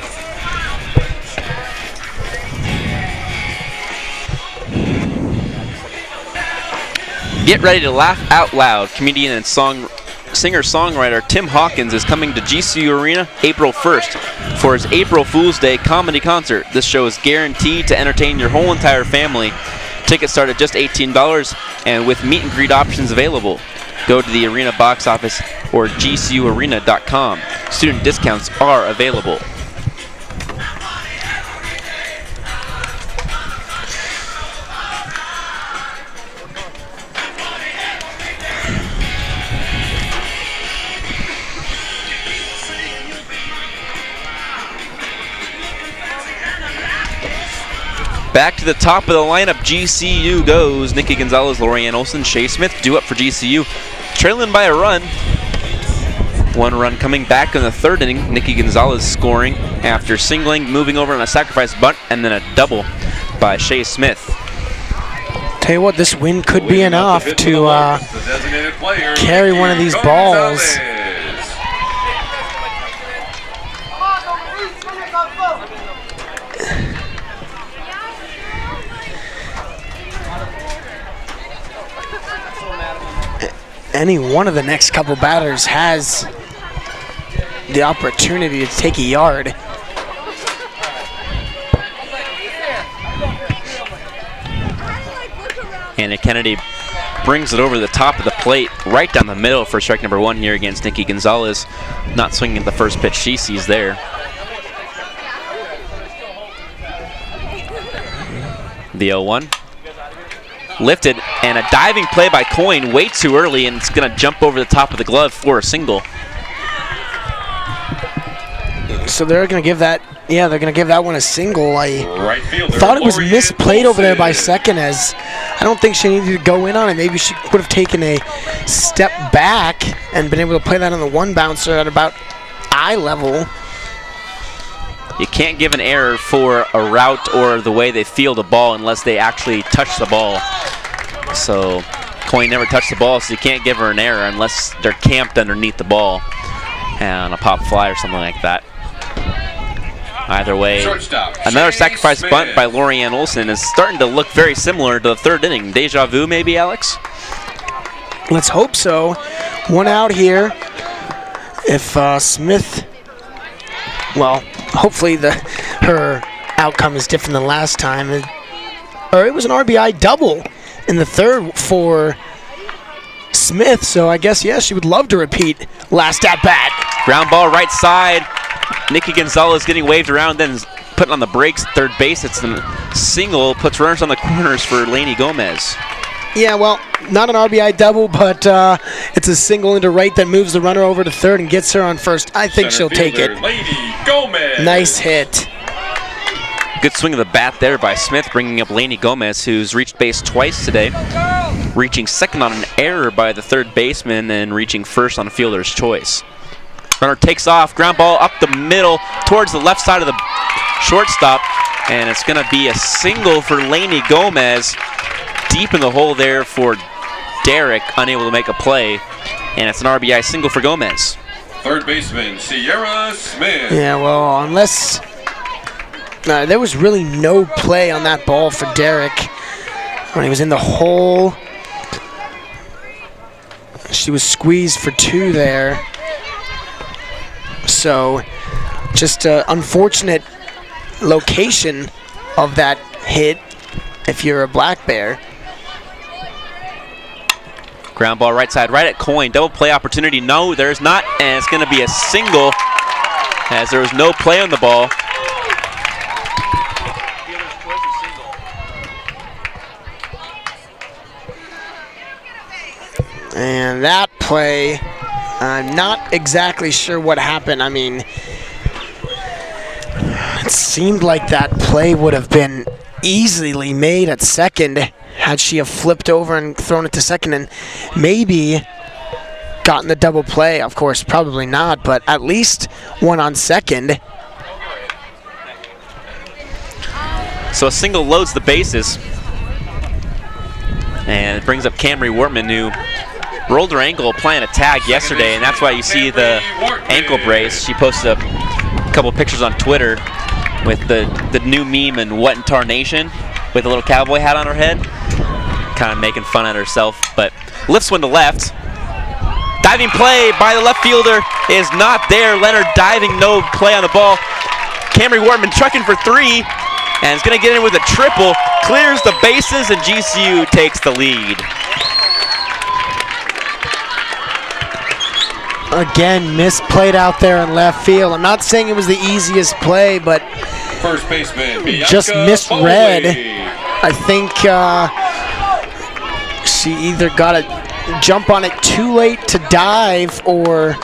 Get ready to laugh out loud. Comedian and singer-songwriter Tim Hawkins is coming to GCU Arena April 1st for his April Fool's Day comedy concert. This show is guaranteed to entertain your whole entire family. Tickets start at just $18 and with meet and greet options available. Go to the arena box office or gcuarena.com. Student discounts are available. Back to the top of the lineup, GCU goes. Nikki Gonzalez, Lorianne Olson, Shea Smith due up for GCU. Trailing by a run. 1 run coming back in the 3rd inning. Nikki Gonzalez scoring after singling, moving over on a sacrifice bunt, and then a double by Shea Smith. Tell you what, this wind could be enough to carry one of these balls. Any one of the next couple batters has the opportunity to take a yard. Anna Kennedy brings it over the top of the plate, right down the middle for strike number 1 here against Nikki Gonzalez. Not swinging at the first pitch she sees there. The 0-1. Lifted, and a diving play by Coyne way too early, and it's going to jump over the top of the glove for a single. So they're going to give that, they're going to give that one a single. I thought it was misplayed over there by second, as I don't think she needed to go in on it. Maybe she would have taken a step back and been able to play that on the 1 bouncer at about eye level. You can't give an error for a route or the way they field a ball unless they actually touch the ball. So Coyne never touched the ball, so you can't give her an error unless they're camped underneath the ball and a pop fly or something like that. Either way, another sacrifice bunt by Lorianne Olson is starting to look very similar to the 3rd inning. Deja vu maybe, Alex? Let's hope so. 1 out here. If Smith, well, hopefully her outcome is different than last time. It was an RBI double in the 3rd for Smith, so I guess, yes, she would love to repeat last at-bat. Ground ball right side. Nikki Gonzalez getting waved around, then putting on the brakes, 3rd base. It's the single, puts runners on the corners for Lainey Gomez. Yeah, well, not an RBI double, but it's a single into right that moves the runner over to 3rd and gets her on 1st. I think she'll take it. Lainey Gomez. Nice hit. Good swing of the bat there by Smith, bringing up Lainey Gomez, who's reached base twice today. Reaching 2nd on an error by the 3rd baseman and reaching 1st on a fielder's choice. Runner takes off, ground ball up the middle towards the left side of the shortstop. And it's going to be a single for Lainey Gomez. Deep in the hole there for Derek, unable to make a play. And it's an RBI single for Gomez. Third baseman, Sierra Smith. Yeah, well, unless there was really no play on that ball for Derek when he was in the hole. She was squeezed for 2 there. So just an unfortunate location of that hit if you're a Black Bear. Ground ball right side, right at Coyne. Double play opportunity. No, there's not. And it's going to be a single as there was no play on the ball. And that play, I'm not exactly sure what happened. I mean, it seemed like that play would have been easily made at second had she have flipped over and thrown it to second and maybe gotten the double play. Of course, probably not, but at least one on second. So a single loads the bases. And it brings up Camry Wortman, who rolled her ankle playing a tag yesterday, and that's why you see the ankle brace. She posted a couple pictures on Twitter with the new meme in What in Tarnation with a little cowboy hat on her head, kind of making fun of herself, but lifts one to left. Diving play by the left fielder is not there. Leonard diving, no play on the ball. Camry Wortman trucking for 3 and is going to get in with a triple, clears the bases, and GCU takes the lead. Again, misplayed out there in left field. I'm not saying it was the easiest play, but First baseman, Bianca just misread. Foley. I think she either got to jump on it too late to dive or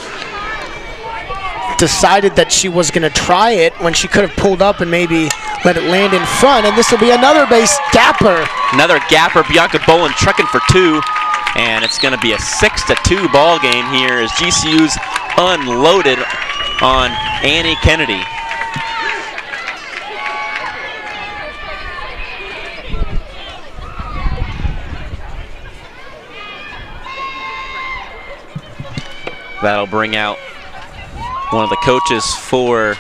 decided that she was going to try it when she could have pulled up and maybe let it land in front. And this will be another base gapper. Another gapper, Bianca Bolin trucking for 2. And it's going to be a 6-2 ball game here as GCU's unloaded on Annie Kennedy. That'll bring out one of the coaches for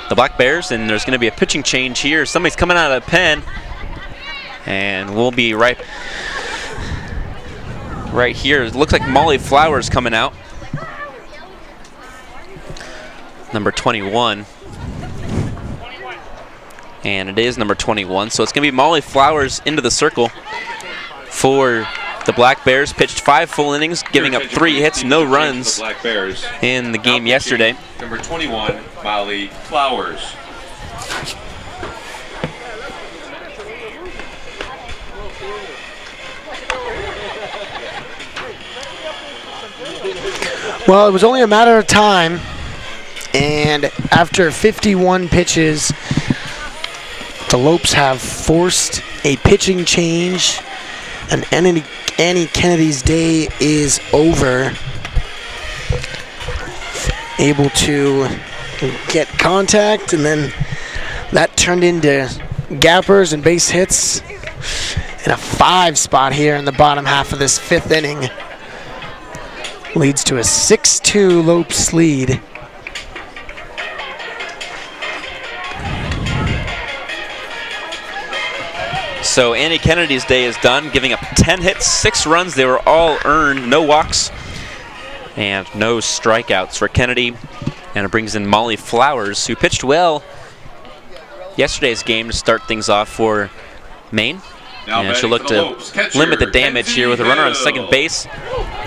the Black Bears, and there's going to be a pitching change here. Somebody's coming out of the pen, and we'll be right here. It looks like Molly Flowers coming out. Number 21. And it is number 21. So it's going to be Molly Flowers into the circle for the Black Bears. Pitched 5 full innings, giving up 3 hits, no runs in the game yesterday. Number 21, Molly Flowers. Well, it was only a matter of time, and after 51 pitches, the Lopes have forced a pitching change, and Annie Kennedy's day is over. Able to get contact, and then that turned into gappers and base hits in a 5 spot here in the bottom half of this 5th inning. Leads to a 6-2 Lopes lead. So Annie Kennedy's day is done, giving up 10 hits, 6 runs. They were all earned, no walks, and no strikeouts for Kennedy. And it brings in Molly Flowers, who pitched well yesterday's game to start things off for Maine. And she'll look to limit the damage here with a runner on second base.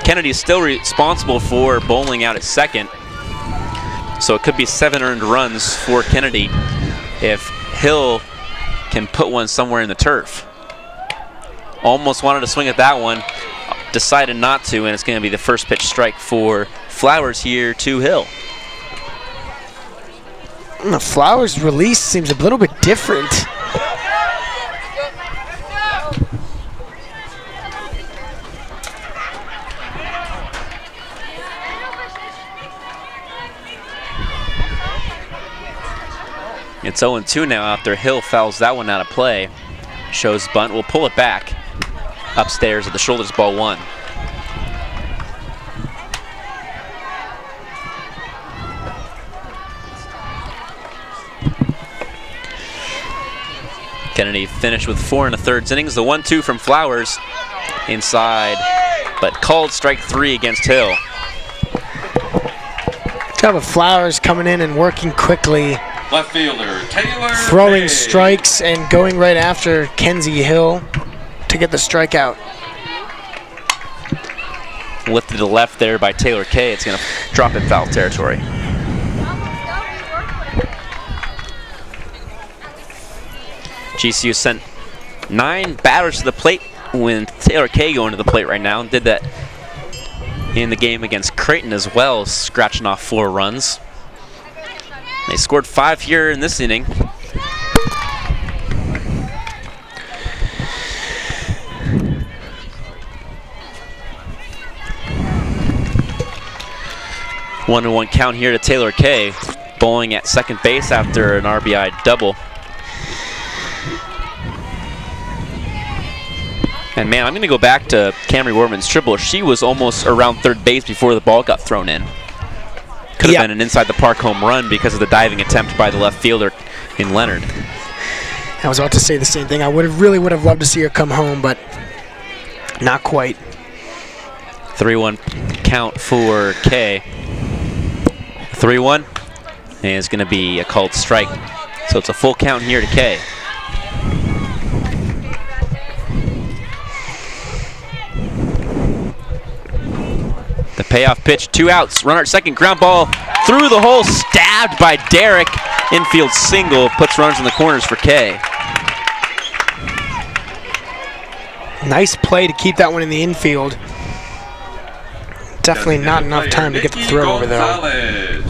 Kennedy is still responsible for bowling out at second. So it could be 7 earned runs for Kennedy if Hill can put one somewhere in the turf. Almost wanted to swing at that one, decided not to, and it's going to be the first pitch strike for Flowers here to Hill. The Flowers release seems a little bit different. It's 0-2 now after Hill fouls that one out of play. Shows bunt, will pull it back upstairs at the shoulders, ball 1. Kennedy finished with 4 1/3 innings. The 1-2 from Flowers inside, but called strike 3 against Hill. Job of Flowers coming in and working quickly. Left fielder, Taylor Throwing May. strikes and going right after Kenzie Hill to get the strikeout. Lifted to left there by Taylor Kay. It's going to drop in foul territory. GCU sent 9 batters to the plate when Taylor Kay going to the plate right now, and did that in the game against Creighton as well, scratching off 4 runs. They scored 5 here in this inning. One-to-one count here to Taylor Kay, bowling at second base after an RBI double. And man, I'm going to go back to Camry Worman's triple. She was almost around third base before the ball got thrown in. Could have been an inside the park home run because of the diving attempt by the left fielder in Leonard. I was about to say the same thing. I really would have loved to see her come home, but not quite. 3-1 count for Kay. 3-1, and it's going to be a called strike. So it's a full count here to Kay. The payoff pitch, 2 outs, runner at second, ground ball through the hole, stabbed by Derek. Infield single, puts runners in the corners for Kay. Nice play to keep that one in the infield. Definitely not enough time to get the throw over there.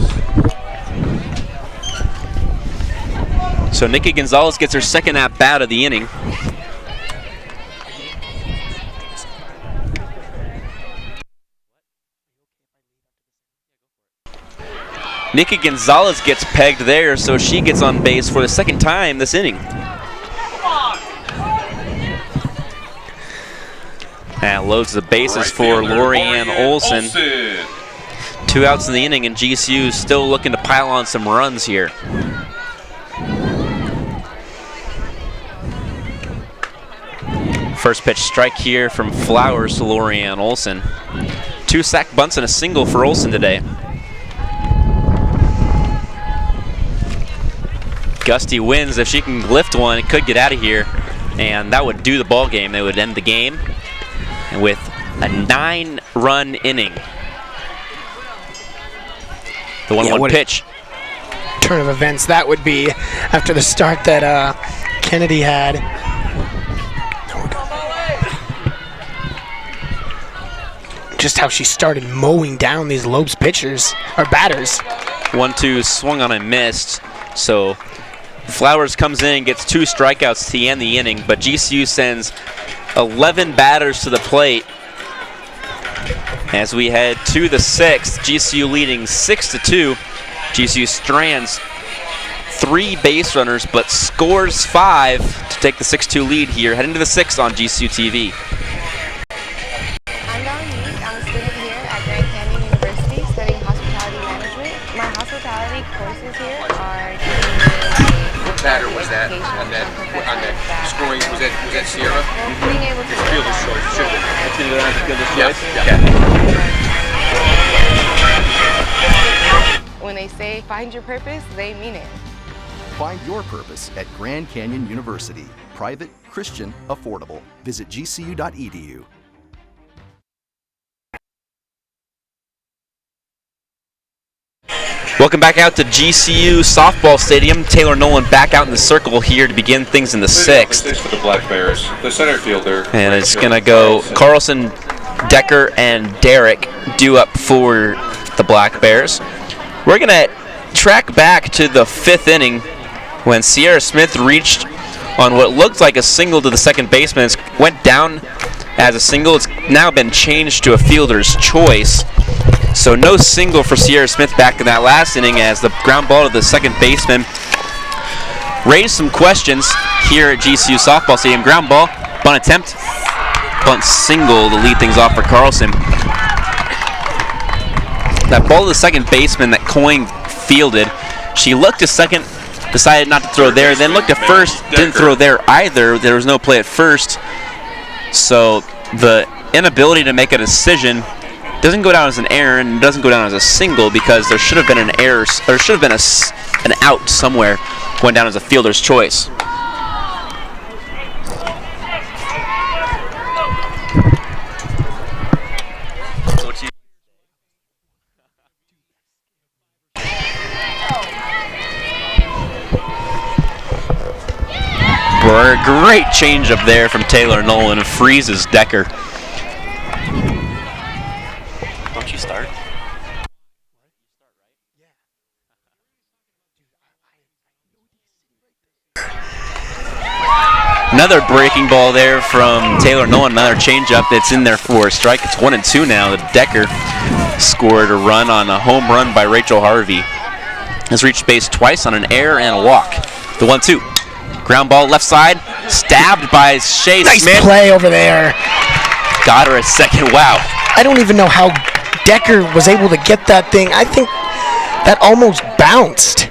So Nikki Gonzalez gets her second at-bat of the inning. Nikki Gonzalez gets pegged there, so she gets on base for the second time this inning. That loads the bases for Lorianne Olson. 2 outs in the inning, and GCU still looking to pile on some runs here. First pitch strike here from Flowers to Lorianne Olson. 2 sack bunts and a single for Olson today. Gusty wins. If she can lift one, it could get out of here, and that would do the ball game. They would end the game with a 9-run inning. The 1-1 pitch. Turn of events that would be after the start that Kennedy had. Just how she started mowing down these Lopes pitchers or batters. 1-2 swung on and missed. So Flowers comes in and gets 2 strikeouts to end the inning, but GCU sends 11 batters to the plate as we head to the 6th. GCU leading 6-2. GCU strands 3 base runners but scores 5 to take the 6-2 lead here. Heading to the 6th on GCU TV. I'm Dominique. I'm a student here at Grand Canyon University studying hospitality management. My hospitality courses here are batter was that on that scoring? Was that Sierra? being able to Fielder's choice. Should have been. when they say find your purpose, they mean it. Find your purpose at Grand Canyon University. Private, Christian, affordable. Visit gcu.edu. Welcome back out to GCU Softball Stadium. Taylor Nolan back out in the circle here to begin things in the 6th. For the Black Bears, the center fielder. And it's going to go Carlson, Decker, and Derek due up for the Black Bears. We're going to track back to the 5th inning when Sierra Smith reached on what looked like a single to the second baseman. It went down as a single. It's now been changed to a fielder's choice. So no single for Sierra Smith back in that last inning as the ground ball to the second baseman raised some questions here at GCU softball stadium. Ground ball, bunt attempt, bunt single to lead things off for Carlson. That ball to the second baseman that Coyne fielded. She looked to second, decided not to throw there, then looked at first, didn't throw there either. There was no play at first. So the inability to make a decision doesn't go down as an error and doesn't go down as a single, because there should have been an error, or should have been an out somewhere, going down as a fielder's choice. Great changeup there from Taylor Nolan, freezes Decker. Don't you start? Another breaking ball there from Taylor Nolan, another changeup that's in there for a strike. It's 1-2 now. Decker scored a run on a home run by Rachel Harvey. Has reached base twice on an error and a walk. The 1-2. Ground ball left side, stabbed by Shea Nice Smith. play over there. Got her a second. Wow. I don't even know how Decker was able to get that thing. I think that almost bounced.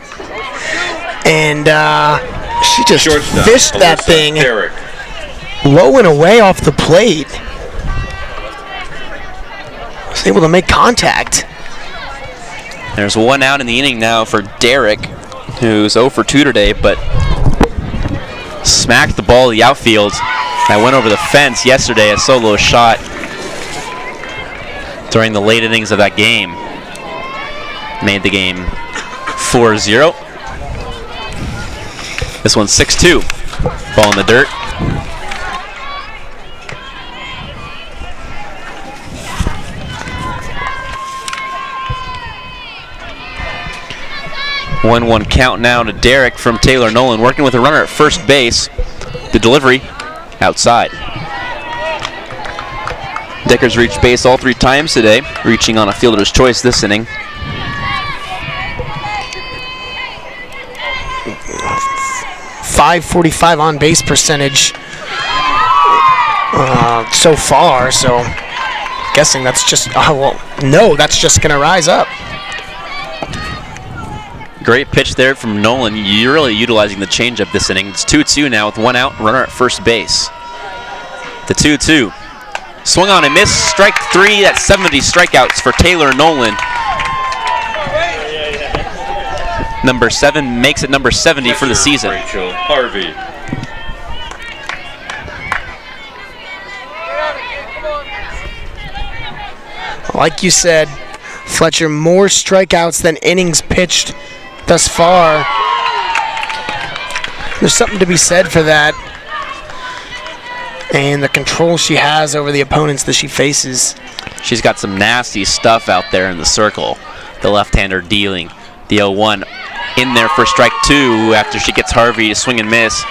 And she just Shortstop, fished that Alyssa thing Derrick. low and away off the plate. Was able to make contact. There's one out in the inning now for Derrick, who's 0 for 2 today, but smacked the ball to the outfield. That went over the fence yesterday, a solo shot during the late innings of that game. Made the game 4-0. This one's 6-2. Ball in the dirt. One count now to Derrick from Taylor Nolan, working with a runner at first base. The delivery outside. Decker's reached base all 3 times today, reaching on a fielder's choice this inning. .545 on base percentage so far, so guessing that's just, that's just gonna rise up. Great pitch there from Nolan. You're really utilizing the changeup this inning. It's 2-2 now with 1 out, runner at first base. The 2-2. Swung on and missed. Strike 3. That's 70 strikeouts for Taylor Nolan. Number 7 makes it number 70 for the season. Rachel Harvey. Like you said, Fletcher, more strikeouts than innings pitched thus far. There's something to be said for that. And the control she has over the opponents that she faces. She's got some nasty stuff out there in the circle. The left-hander dealing. The 0-1 in there for strike 2 after she gets Harvey to swing and miss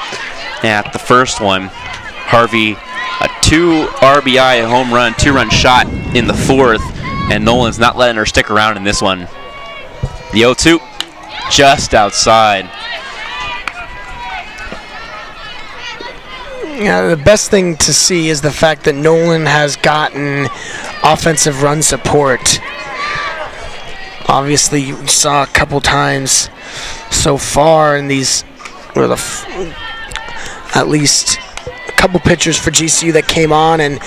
at the first one. Harvey, a 2 RBI home run, 2-run shot in the 4th, and Nolan's not letting her stick around in this one. The 0-2, just outside. Yeah, the best thing to see is the fact that Nolan has gotten offensive run support. Obviously, you saw a couple times so far in these, or at least a couple pitchers for GCU that came on and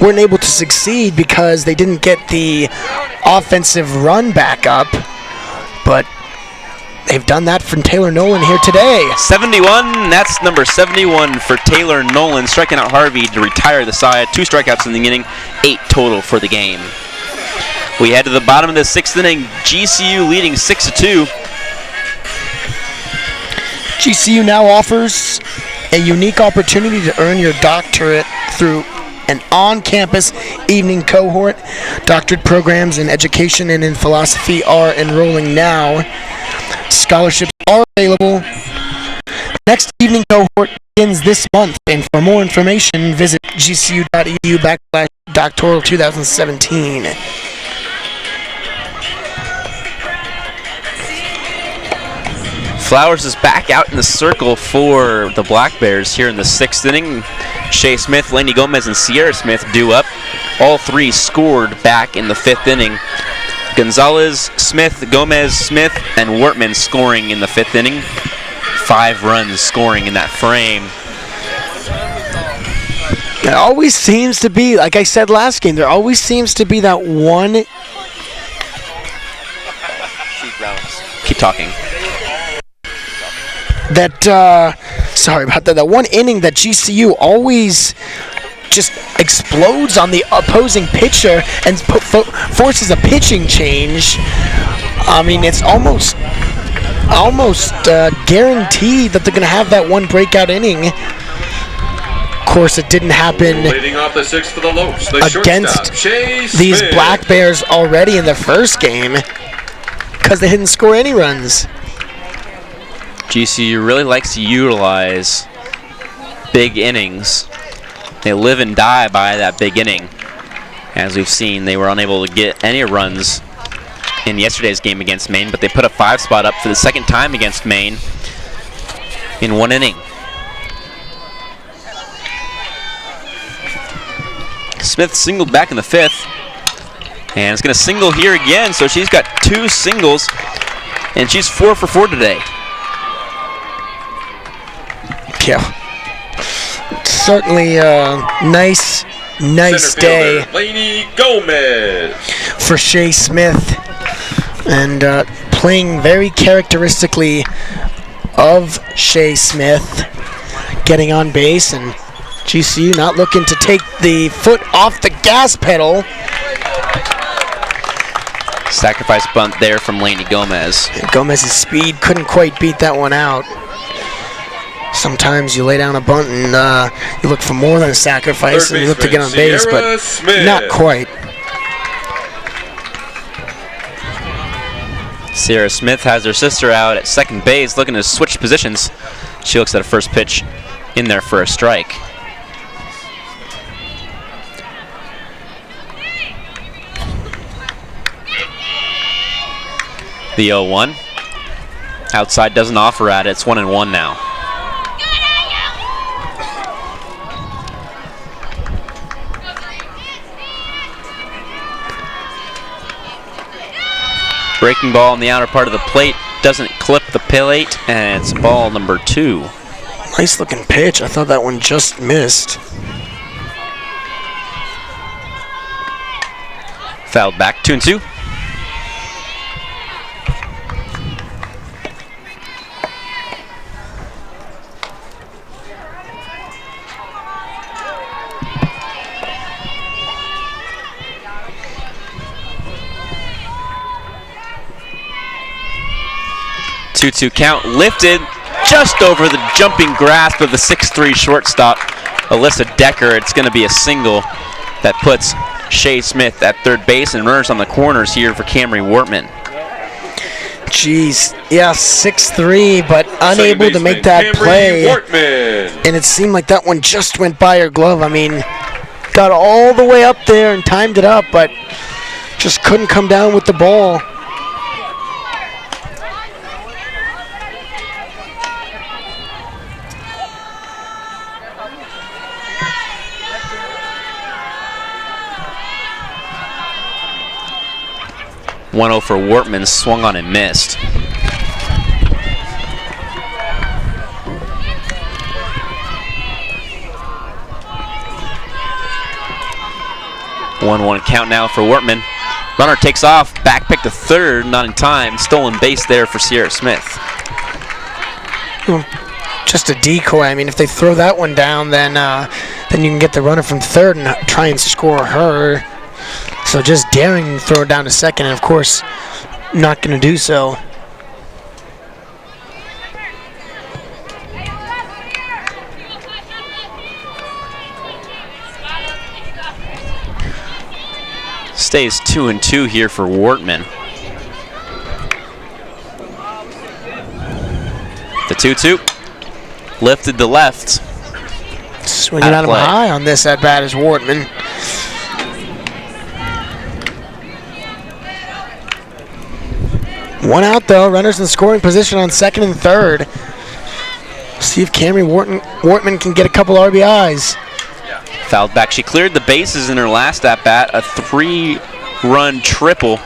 weren't able to succeed because they didn't get the offensive run back up, but they've done that from Taylor Nolan here today. 71, that's number 71 for Taylor Nolan, striking out Harvey to retire the side. 2 strikeouts in the inning, 8 total for the game. We head to the bottom of the 6th inning, GCU leading 6-2. GCU now offers a unique opportunity to earn your doctorate through an on-campus evening cohort. Doctorate programs in education and in philosophy are enrolling now. Scholarships are available. Next evening cohort begins this month, and for more information, visit gcu.edu/doctoral 2017. Flowers is back out in the circle for the Black Bears here in the 6th inning. Shea Smith, Laney Gomez, and Sierra Smith due up. All three scored back in the 5th inning. Gonzalez, Smith, Gomez, Smith, and Wortman scoring in the 5th inning. 5 runs scoring in that frame. There always seems to be, like I said last game, there always seems to be that one. Keep talking. Sorry about that. That one inning that GCU always just explodes on the opposing pitcher and forces a pitching change. I mean, it's almost guaranteed that they're going to have that one breakout inning. Of course, it didn't happen Leading off the 6th for the Lopes, the against shortstop, Shea these Smith. Black Bears already in the first game because they didn't score any runs. GCU really likes to utilize big innings. They live and die by that big inning. As we've seen, they were unable to get any runs in yesterday's game against Maine, but they put a 5 spot up for the 2nd time against Maine in 1 inning. Smith singled back in the 5th, and it's going to single here again, so she's got 2 singles, and she's 4 for 4 today. Yeah. Certainly a nice day Laney Gomez for Shea Smith, and playing very characteristically of Shea Smith, getting on base, and GCU not looking to take the foot off the gas pedal. Sacrifice bunt there from Laney Gomez. And Gomez's speed couldn't quite beat that one out. Sometimes you lay down a bunt and you look for more than a sacrifice and you look to get on base, but not quite. Sierra Smith has her sister out at 2nd base looking to switch positions. She looks at a first pitch in there for a strike. The 0-1. Outside doesn't offer at it. It's 1-1 now. Breaking ball in the outer part of the plate doesn't clip the plate, and it's ball number 2. Nice looking pitch. I thought that one just missed. Fouled back, 2-2. Two count, lifted just over the jumping grasp of the 6'3" shortstop, Alyssa Decker. It's going to be a single that puts Shea Smith at 3rd base, and runners on the corners here for Camry Wortman. Jeez, yeah, 6'3", but unable to make that play. Wortman. And it seemed like that one just went by her glove. I mean, got all the way up there and timed it up, but just couldn't come down with the ball. .10 for Wortman, swung on and missed. One count now for Wortman. Runner takes off, back pick to 3rd, not in time. Stolen base there for Sierra Smith. Just a decoy. I mean, if they throw that one down, then you can get the runner from 3rd and try and score her. So just daring to throw it down to 2nd, and of course, not going to do so. Stays 2-2 here for Wortman. The 2-2. Lifted to left. Swinging at him high on this at bat is Wortman. One out, though. Runners in scoring position on second and third. See if Camry Wortman can get a couple RBIs. Fouled back. She cleared the bases in her last at-bat, a 3-run triple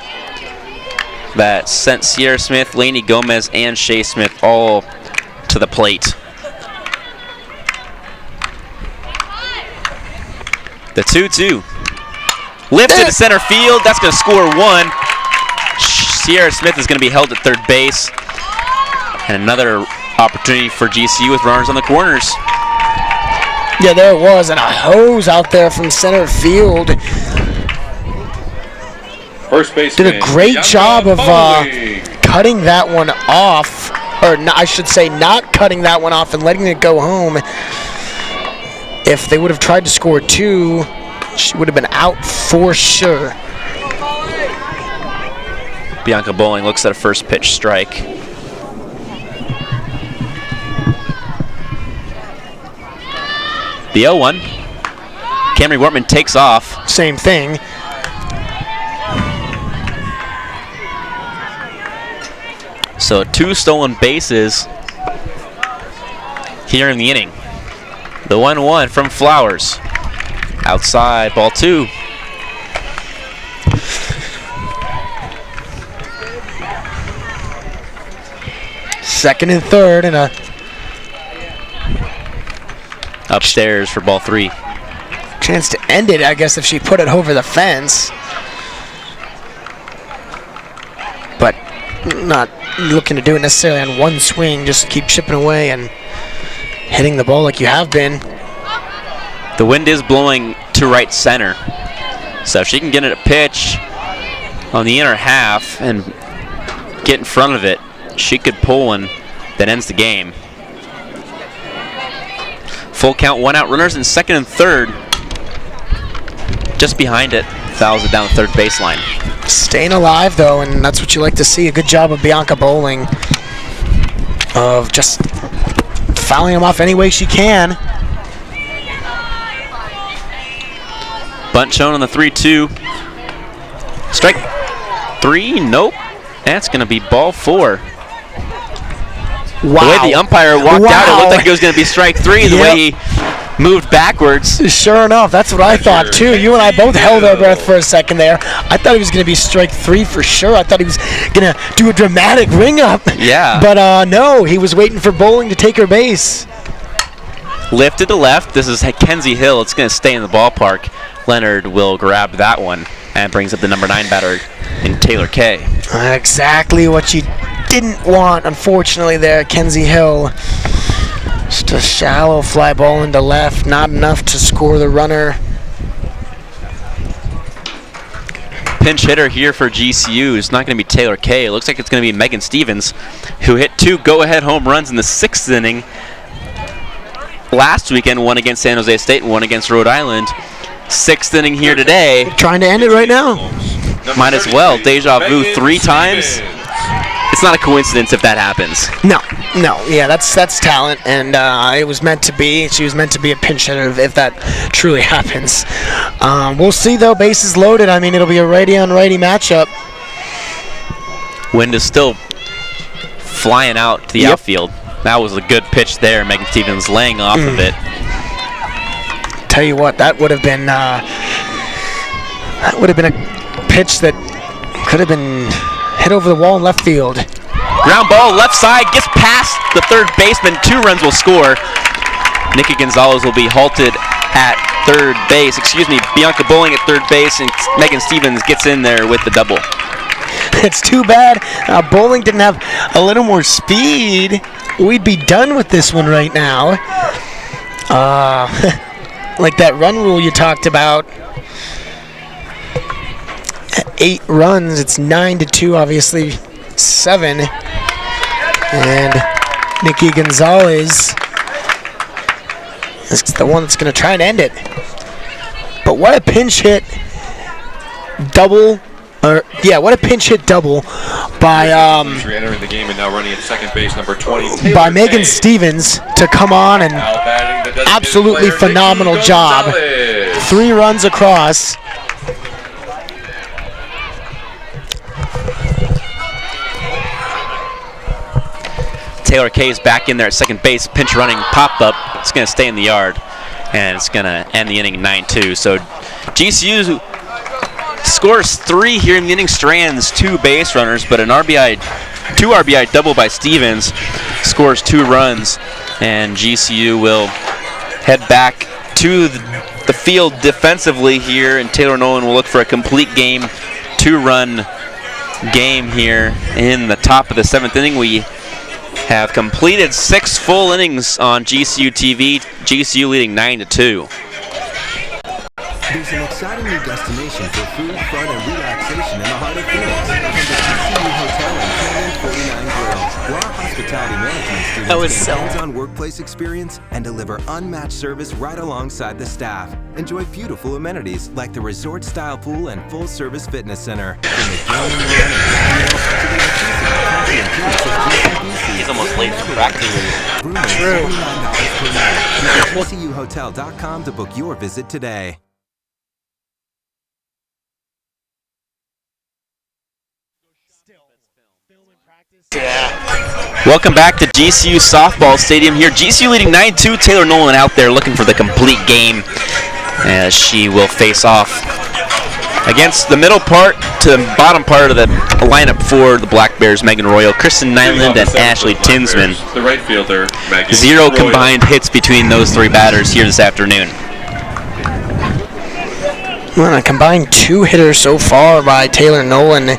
that sent Sierra Smith, Lainey Gomez, and Shea Smith all to the plate. The 2-2. Lifted to center field. That's going to score one. Sierra Smith is going to be held at third base. And another opportunity for GCU with runners on the corners. Yeah, there it was. And a hose out there from center field. First base did a great job of cutting that one off. Or I should say not cutting that one off and letting it go home. If they would have tried to score two, she would have been out for sure. Bianca Bowling looks at a first pitch strike. The 0-1. Camry Wortman takes off. Same thing. So 2 stolen bases here in the inning. The 1-1 from Flowers. Outside, ball 2. Second and third, and a upstairs for ball 3. Chance to end it, I guess, if she put it over the fence. But not looking to do it necessarily on one swing, just keep chipping away and hitting the ball like you have been. The wind is blowing to right center. So if she can get it a pitch on the inner half and get in front of it, she could pull one that ends the game. Full count, 1 out. Runners in second and third. Just behind it, fouls it down the third baseline. Staying alive, though, and that's what you like to see. A good job of Bianca Bowling of just fouling him off any way she can. Bunt shown on the 3-2. Strike 3, nope. That's going to be ball 4. Wow. The way the umpire walked out, it looked like it was going to be strike 3. The way he moved backwards. Sure enough, that's what I thought too. You and I both held our breath for a second there. I thought he was going to be strike 3 for sure. I thought he was going to do a dramatic ring up. Yeah. But no, he was waiting for Bowling to take her base. Lifted to left. This is Kenzie Hill. It's going to stay in the ballpark. Leonard will grab that one and brings up the number 9 batter in Taylor Kay. Exactly what you didn't want, unfortunately, there, Kenzie Hill. Just a shallow fly ball into left, not enough to score the runner. Pinch hitter here for GCU is not going to be Taylor Kay. It looks like it's going to be Megan Stevens, who hit 2 go-ahead home runs in the 6th inning last weekend, one against San Jose State and one against Rhode Island. 6th inning here today. Trying to end it right now. Might as well. Deja vu 3 times. It's not a coincidence if that happens. No, yeah, that's talent, and it was meant to be. She was meant to be a pinch hitter if that truly happens. We'll see, though. Bases loaded. I mean, it'll be a righty-on-righty matchup. Wind is still flying out to the outfield. That was a good pitch there. Megan Stevens laying off of it. Tell you what, that would have been a pitch that could have been hit over the wall in left field. Ground ball, left side, gets past the third baseman. 2 runs will score. Nikki Gonzalez will be halted at third base. Excuse me, Bianca Bowling at third base, and Megan Stevens gets in there with the double. It's too bad Bowling didn't have a little more speed. We'd be done with this one right now. Like that run rule you talked about. 8 runs, it's 9-2, obviously 7. And Nikki Gonzalez is the one that's going to try and end it. But what a pinch hit double. What a pinch hit double by entering the game and now running at second base, number 20. By Megan Stevens to come on and absolutely phenomenal job. 3 runs across. Taylor Kay is back in there at second base. Pinch running pop-up. It's going to stay in the yard, and it's going to end the inning 9-2. So GCU scores 3 here in the inning, strands 2 base runners, but two RBI double by Stevens scores 2 runs, and GCU will head back to the field defensively here, and Taylor Nolan will look for a complete game, 2-run game here in the top of the 7th inning. We have completed 6 full innings on GCU TV, GCU leading 9-2. There's an exciting new destination for food, fun, and relaxation in the heart of Phoenix. From the GCU Hotel and Canyon 49 Grill, where our hospitality management students gain hands-on workplace experience and deliver unmatched service right alongside the staff. Enjoy beautiful amenities like the resort-style pool and full-service fitness center. From the gaming room and He's almost late for practice. True. $79 per night. Visit GCUHotel.com to book your visit today. Welcome back to GCU Softball Stadium here. GCU leading 9-2. Taylor Nolan out there looking for the complete game as she will face off against the middle part to the bottom part of the lineup for the Black Bears. Megan Royal, Kristen Nyland, and Ashley Tinsman. The right fielder, Megan 0 Royal. combined hits between those 3 batters here this afternoon. Well, a combined 2 hitters so far by Taylor Nolan,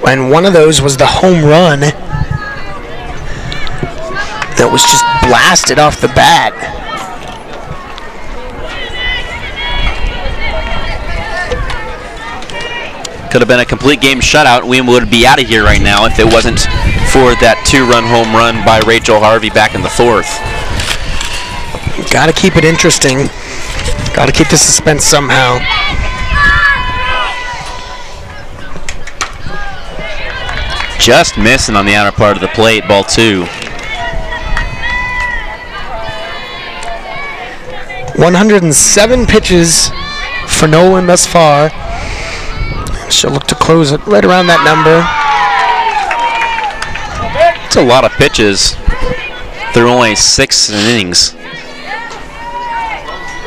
and one of those was the home run that was just blasted off the bat. Could have been a complete game shutout. We would be out of here right now if it wasn't for that 2-run home run by Rachel Harvey back in the 4th. Got to keep it interesting. Got to keep the suspense somehow. Just missing on the outer part of the plate, ball 2. 107 pitches for Nolan thus far. She'll look to close it right around that number. It's a lot of pitches through only 6 innings.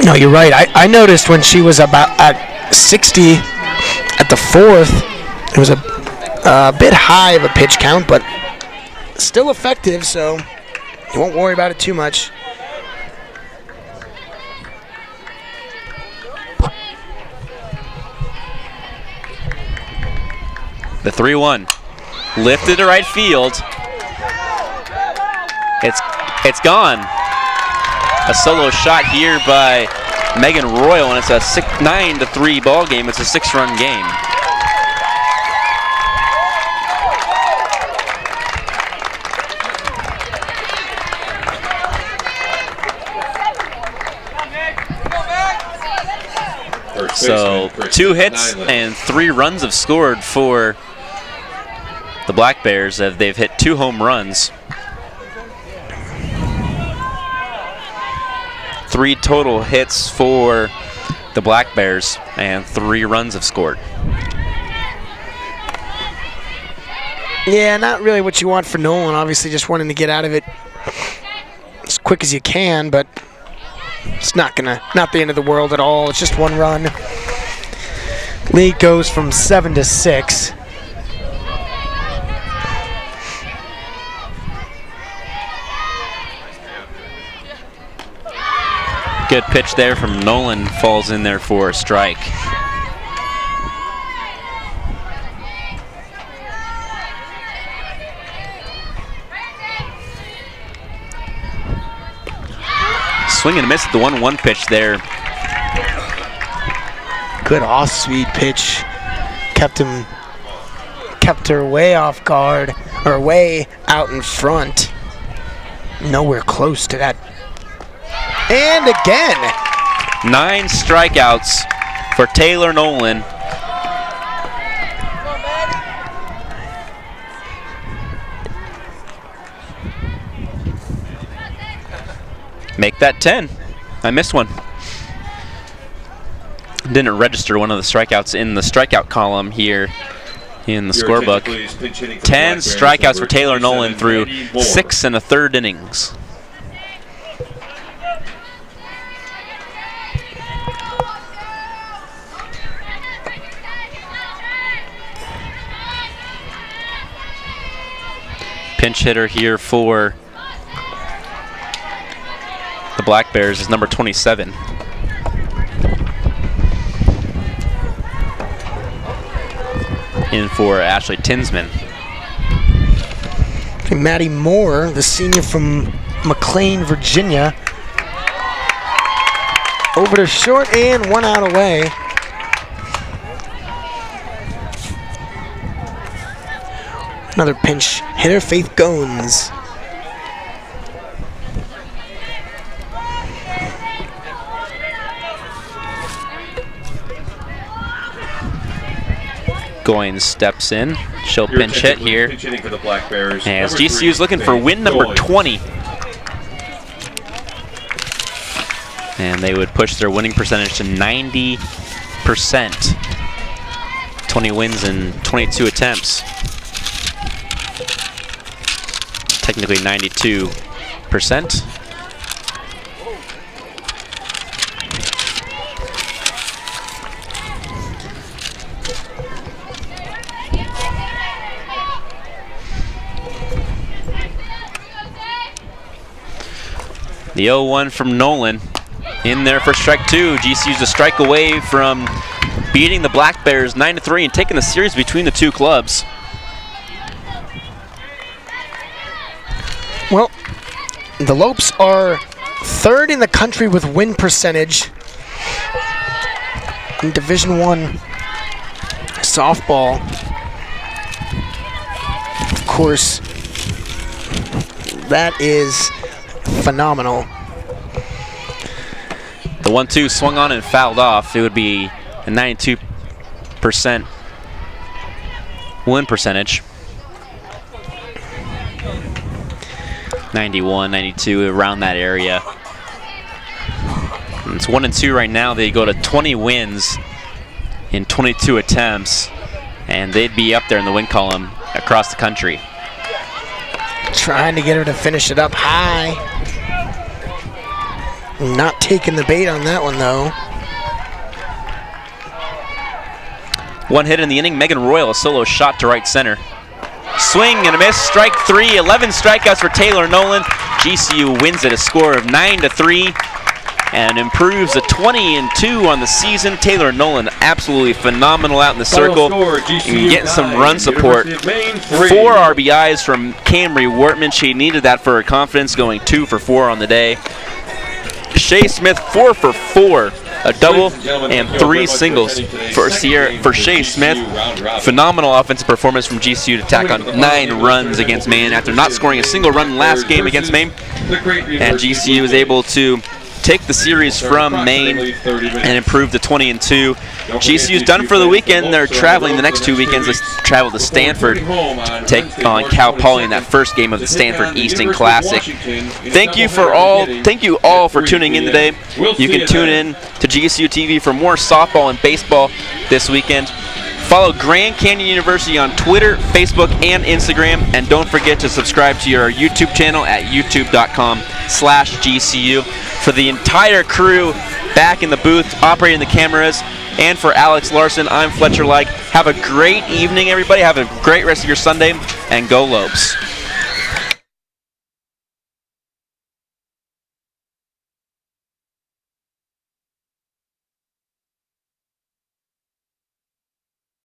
No, you're right. I noticed when she was about at 60 at the 4th, it was a bit high of a pitch count, but still effective, so you won't worry about it too much. The 3-1 lifted to right field. It's gone. A solo shot here by Megan Royal, and it's a 9-3 ball game. It's a 6-run game. So 2 hits and 3 runs have scored for the Black Bears. They've hit 2 home runs. 3 total hits for the Black Bears, and 3 runs have scored. Yeah, not really what you want for Nolan. Obviously, just wanting to get out of it as quick as you can, but it's not the end of the world at all. It's just 1 run. Lead goes from 7 to 6. Good pitch there from Nolan, falls in there for a strike. Swing and a miss at the 1-1 pitch there. Good off-speed pitch. Kept her way off guard, or way out in front. Nowhere close to that. And again. 9 strikeouts for Taylor Nolan. Make that 10. I missed one. Didn't register one of the strikeouts in the strikeout column here in the Your scorebook. attention, please. Pinch hitting for the 10 Black Bears, strikeouts for number Taylor Nolan 27, through Maddie Moore. 6 1/3 innings. Pinch hitter here for the Black Bears is number 27. In for Ashley Tinsman. Maddie Moore, the senior from McLean, Virginia. Over to short and 1 out away. Another pinch hitter, Faith Goins. Goins steps in. She'll Your pinch hit attention, please. here. Pinch hitting for the Black Bears, As number GCU is 3, looking for Faith win number Goins. 20. And they would push their winning percentage to 90%. 20 wins in 22 attempts. Technically 92%. The 0-1 from Nolan in there for strike 2. GCU's a strike away from beating the Black Bears 9-3 and taking the series between the two clubs. Well, the Lopes are 3rd in the country with win percentage in Division I softball. Of course, that is phenomenal. The 1-2 swung on and fouled off. It would be a 92% win percentage. 91, 92, around that area. And it's 1-2 right now. They go to 20 wins in 22 attempts, and they'd be up there in the win column across the country. Trying to get her to finish it up high. Not taking the bait on that one, though. One hit in the inning. Megan Royal, a solo shot to right center. Swing and a miss. Strike 3. 11 strikeouts for Taylor Nolan. GCU wins at a score of 9-3 and improves to 20-2 on the season. Taylor Nolan absolutely phenomenal out in the circle and getting some run support. 4 RBIs from Camry Wortman. She needed that for her confidence, going 2 for 4 on the day. Shea Smith 4 for 4, a double and 3 singles for Shea Smith. Phenomenal offensive performance from GCU to tack on 9 runs against Maine after not scoring a single run last game against Maine. And GCU is able to take the series from Maine and improve to 20-2. GCU's done for the weekend. They're traveling the next 2 weekends. They travel to Stanford to take on Cal Poly in that first game of the Stanford Easton Classic. Thank you all for tuning in today. You can tune in to GCU TV for more softball and baseball this weekend. Follow Grand Canyon University on Twitter, Facebook, and Instagram. And don't forget to subscribe to our YouTube channel at youtube.com/GCU. For the entire crew back in the booth, operating the cameras, and for Alex Larson, I'm Fletcher Like. Have a great evening, everybody. Have a great rest of your Sunday, and go Lopes.